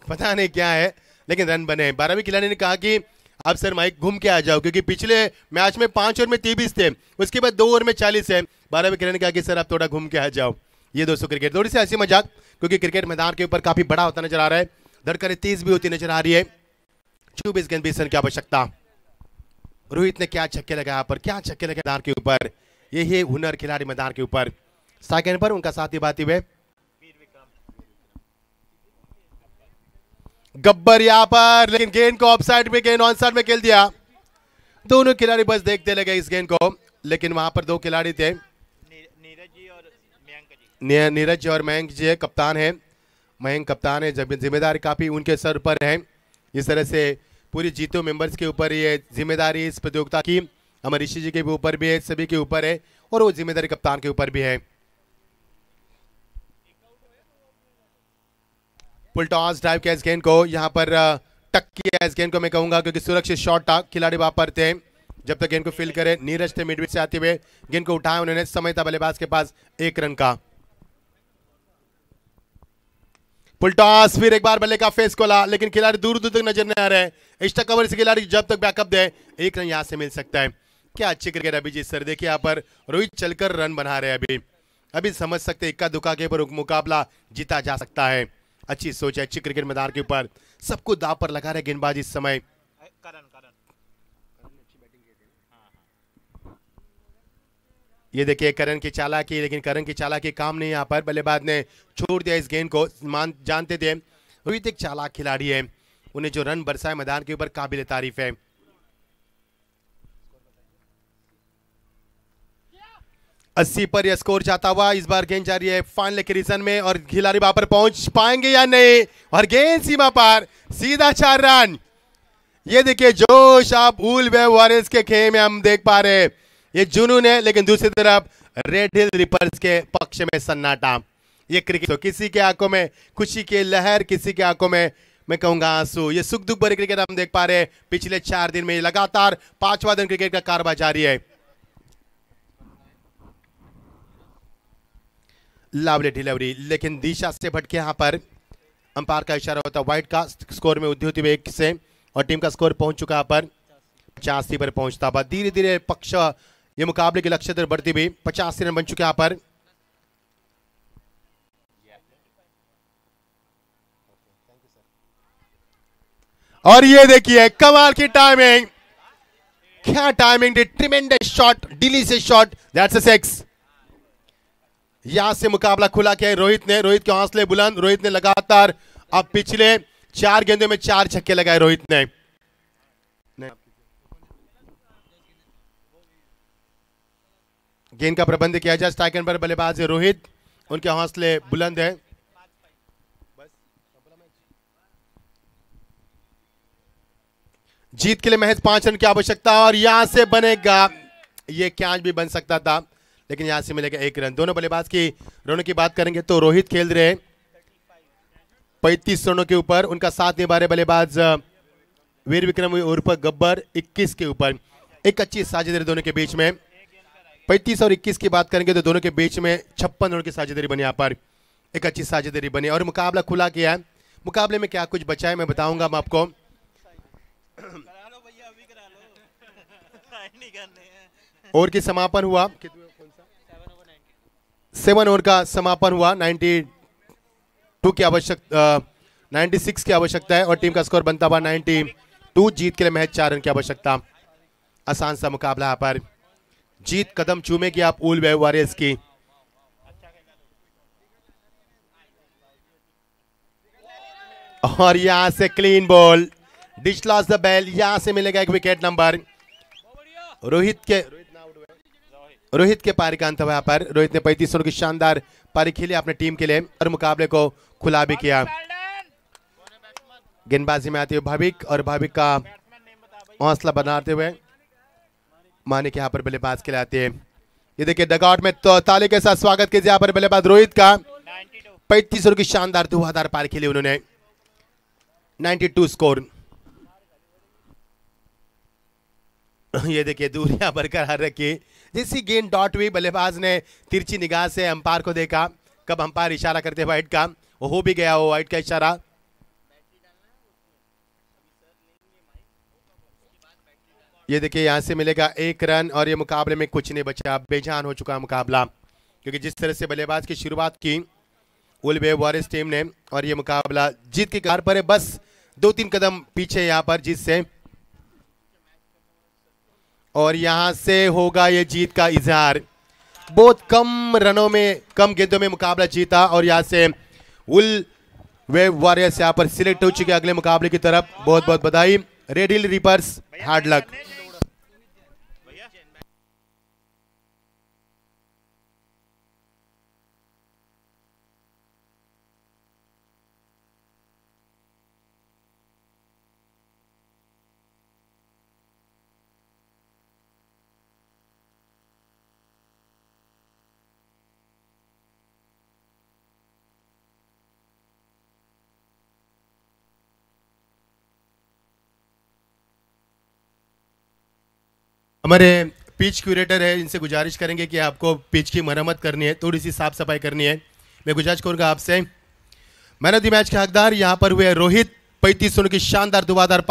पता नहीं क्या है लेकिन रन बने। 12वीं खिलाड़ी ने कहा कि अब सर माइक घूम के आ जाओ क्योंकि पिछले मैच में 5 ओवर में 23 थे, उसके बाद 2 ओवर में 40 है। 12वीं खिलाड़ी ने कहा कि सर आप थोड़ा घूम के आ जाओ। ये दोस्तों क्रिकेट, थोड़ी सी हंसी मजाक, क्योंकि क्रिकेट मैदान के ऊपर काफी बड़ा होता नजर आ रहा है, धड़कनें तेज भी होती नजर आ रही है। 24 गेंद 20 रन की आवश्यकता। रोहित ने क्या छक्के लगा यहाँ पर, क्या छक्के लगे मैदान के ऊपर। ये है हुनर खिलाड़ी मैदान के ऊपर। सेकंड पर उनका साथी बाती हुए गब्बर यहाँ पर, लेकिन गेंद को ऑफसाइड में, गेंद ऑन साइड में खेल दिया। दोनों खिलाड़ी बस देखते लगे इस गेंद को, लेकिन वहां पर 2 खिलाड़ी थे, नीरज जी और मयंक जी कप्तान है। मयंक कप्तान है, जिम्मेदारी काफी उनके सर पर है। इस तरह से पूरी जीतो मेंबर्स के ऊपर ये जिम्मेदारी इस प्रतियोगिता की हमारे ऋषि जी के ऊपर भी है, सभी के ऊपर है और वो जिम्मेदारी कप्तान के ऊपर भी है। फुल टॉस ड्राइव किया इस गेंद को, यहां पर टक किया इस गेंद को मैं कहूंगा क्योंकि सुरक्षित शॉट था। खिलाड़ी वहां पर थे जब तक गेंद को फील करे। नीरज थे मिडविकेट से आते हुए, गेंद को उठाया उन्होंने, समय था बल्लेबाज के पास 1 रन का। फुल टॉस, फिर एक बार बल्ले का फेस खोला लेकिन खिलाड़ी दूर दूर तक नजर नहीं आ रहे हैं। एक्स्ट्रा कवर से खिलाड़ी जब तक बैकअप दे 1 रन यहां से मिल सकता है। क्या अच्छी क्रिकेट अभिजीत सर, देखिए यहाँ पर रोहित चलकर रन बना रहे हैं। अभी समझ सकते इक्का दुक्का के ऊपर मुकाबला जीता जा सकता है। अच्छी सोच है, अच्छी क्रिकेट मैदान के ऊपर सबको दाव पर लगा रहे गेंदबाज इस समय। ये देखिए करण की चालाकी, लेकिन करण की चालाकी काम नहीं। यहाँ पर बल्लेबाज ने छोड़ दिया इस गेंद को। जानते थे रोहित एक चालाक खिलाड़ी है, उन्हें जो रन बरसाए मैदान के ऊपर काबिल तारीफ है। अस्सी पर यह स्कोर जाता हुआ इस बार गेंद जा रही है फाइनल के रीजन में और खिलाड़ी वहां पर पहुंच पाएंगे या नहीं, और गेंद सीमा पर सीधा 4 रन। ये देखिए जोश आप वुल्वे वॉरियर्स के खेमे हम देख पा रहे हैं, ये जुनून है, लेकिन दूसरी तरफ रेड हिल रिपर्स के पक्ष में सन्नाटा। ये क्रिकेट तो किसी के आंखों में खुशी की लहर, किसी के आंखों में मैं कहूंगा आंसू। ये सुख दुख भरे क्रिकेट हम देख पा रहे हैं। पिछले 4 दिन में लगातार 5वां दिन क्रिकेट का कारोबार जारी है। लवली डिलीवरी, लेकिन दिशा से भटके यहां पर अंपायर का इशारा होता व्हाइट का। स्कोर में वृद्धि होती हुई 1 से और टीम का स्कोर पहुंच चुका है पर 85 पर पहुंचता हुआ। धीरे धीरे पक्ष ये मुकाबले के लक्ष्य तक बढ़ती हुई 85 रन बन चुके यहां पर। और ये देखिए कमाल की टाइमिंग, क्या timing, tremendous shot, delicious shot, that's a 6। यहां से मुकाबला खुला किया रोहित ने। रोहित के हौसले बुलंद, रोहित ने लगातार अब पिछले 4 गेंदों में 4 छक्के लगाए रोहित ने। गेंद का प्रबंध किया जाए, स्ट्राइक पर बल्लेबाज है रोहित, उनके हौसले बुलंद है। जीत के लिए महज 5 रन की आवश्यकता और यहां से बनेगा, ये कैच भी बन सकता था लेकिन यहां से मिलेगा 1 रन। दोनों बल्लेबाज की रनों की बात करेंगे तो रोहित खेल रहे 35 रनों के ऊपर, उनका साथ निभा रहे बल्लेबाज वीर विक्रम उर्फ गब्बर 21 के ऊपर। एक अच्छी साझेदारी दोनों के बीच में। 35 और 21 की बात करेंगे तो दोनों के बीच में 56 रनों की साझेदारी बनी। यहाँ पर एक अच्छी साझेदारी बनी और मुकाबला खुला किया है। मुकाबले में क्या कुछ बचा है मैं बताऊंगा मैं आपको। ओवर की समापन हुआ, 7 ओवर का समापन हुआ। 92 की आवश्यकता, 96 की आवश्यकता है और टीम का स्कोर बनता हुआ 92। जीत के लिए महज 4 रन की आवश्यकता। आसान सा मुकाबला यहाँ पर। जीत कदम चूमेगी आप वुल्वे वॉरियर्स की। और यहां से clean ball, dish loss the bail, यहां से मिलेगा एक विकेट नंबर रोहित के पारी का अंत हुआ। पर रोहित ने 35 रनों की शानदार पारी खेली अपने टीम के लिए और मुकाबले को खुला भी किया। गेंदबाजी में आते हुए भाविक, और भाविक का हौसला बनाते हुए मानिक यहाँ पर बल्लेबाज के लिए आते हैं। ये देखिए डगआउट में तो ताली के साथ स्वागत कीजिए यहाँ पर बल्लेबाज रोहित का। 35 रनों की शानदार धुआंधार पारी खेली उन्होंने, 92 स्कोर। ये देखिए दूरियां बरकरार रखी, जिसकी गेंद डॉट हुई बल्लेबाज ने तिरछी निगाह से अंपायर को देखा। कब अंपायर इशारा करते वाइड का, वो हो भी गया वो वाइड का इशारा। ये देखिए यहां से मिलेगा 1 रन और ये मुकाबले में कुछ नहीं बचा, बेजान हो चुका मुकाबला, क्योंकि जिस तरह से बल्लेबाज की शुरुआत की उलवे वॉरियर्स टीम ने, और ये मुकाबला जीत के कार पर है, बस 2-3 कदम पीछे यहां पर जीत से, और यहां से होगा ये जीत का इजहार। बहुत कम रनों में, कम गेंदों में मुकाबला जीता, और यहां से उल वेव वॉरियर्स यहां पर सिलेक्ट हो चुके अगले मुकाबले की तरफ। बहुत बहुत बधाई red Hill reapers, hard luck. हमारे पिच क्यूरेटर है, इनसे गुजारिश करेंगे कि आपको पिच की मरम्मत करनी है, थोड़ी सी साफ सफाई करनी है। मैं गुजारिश करूंगा आपसे। मैन ऑफ द मैच के हकदार यहां पर हुए रोहित, 35 रनों की शानदार धुआंधार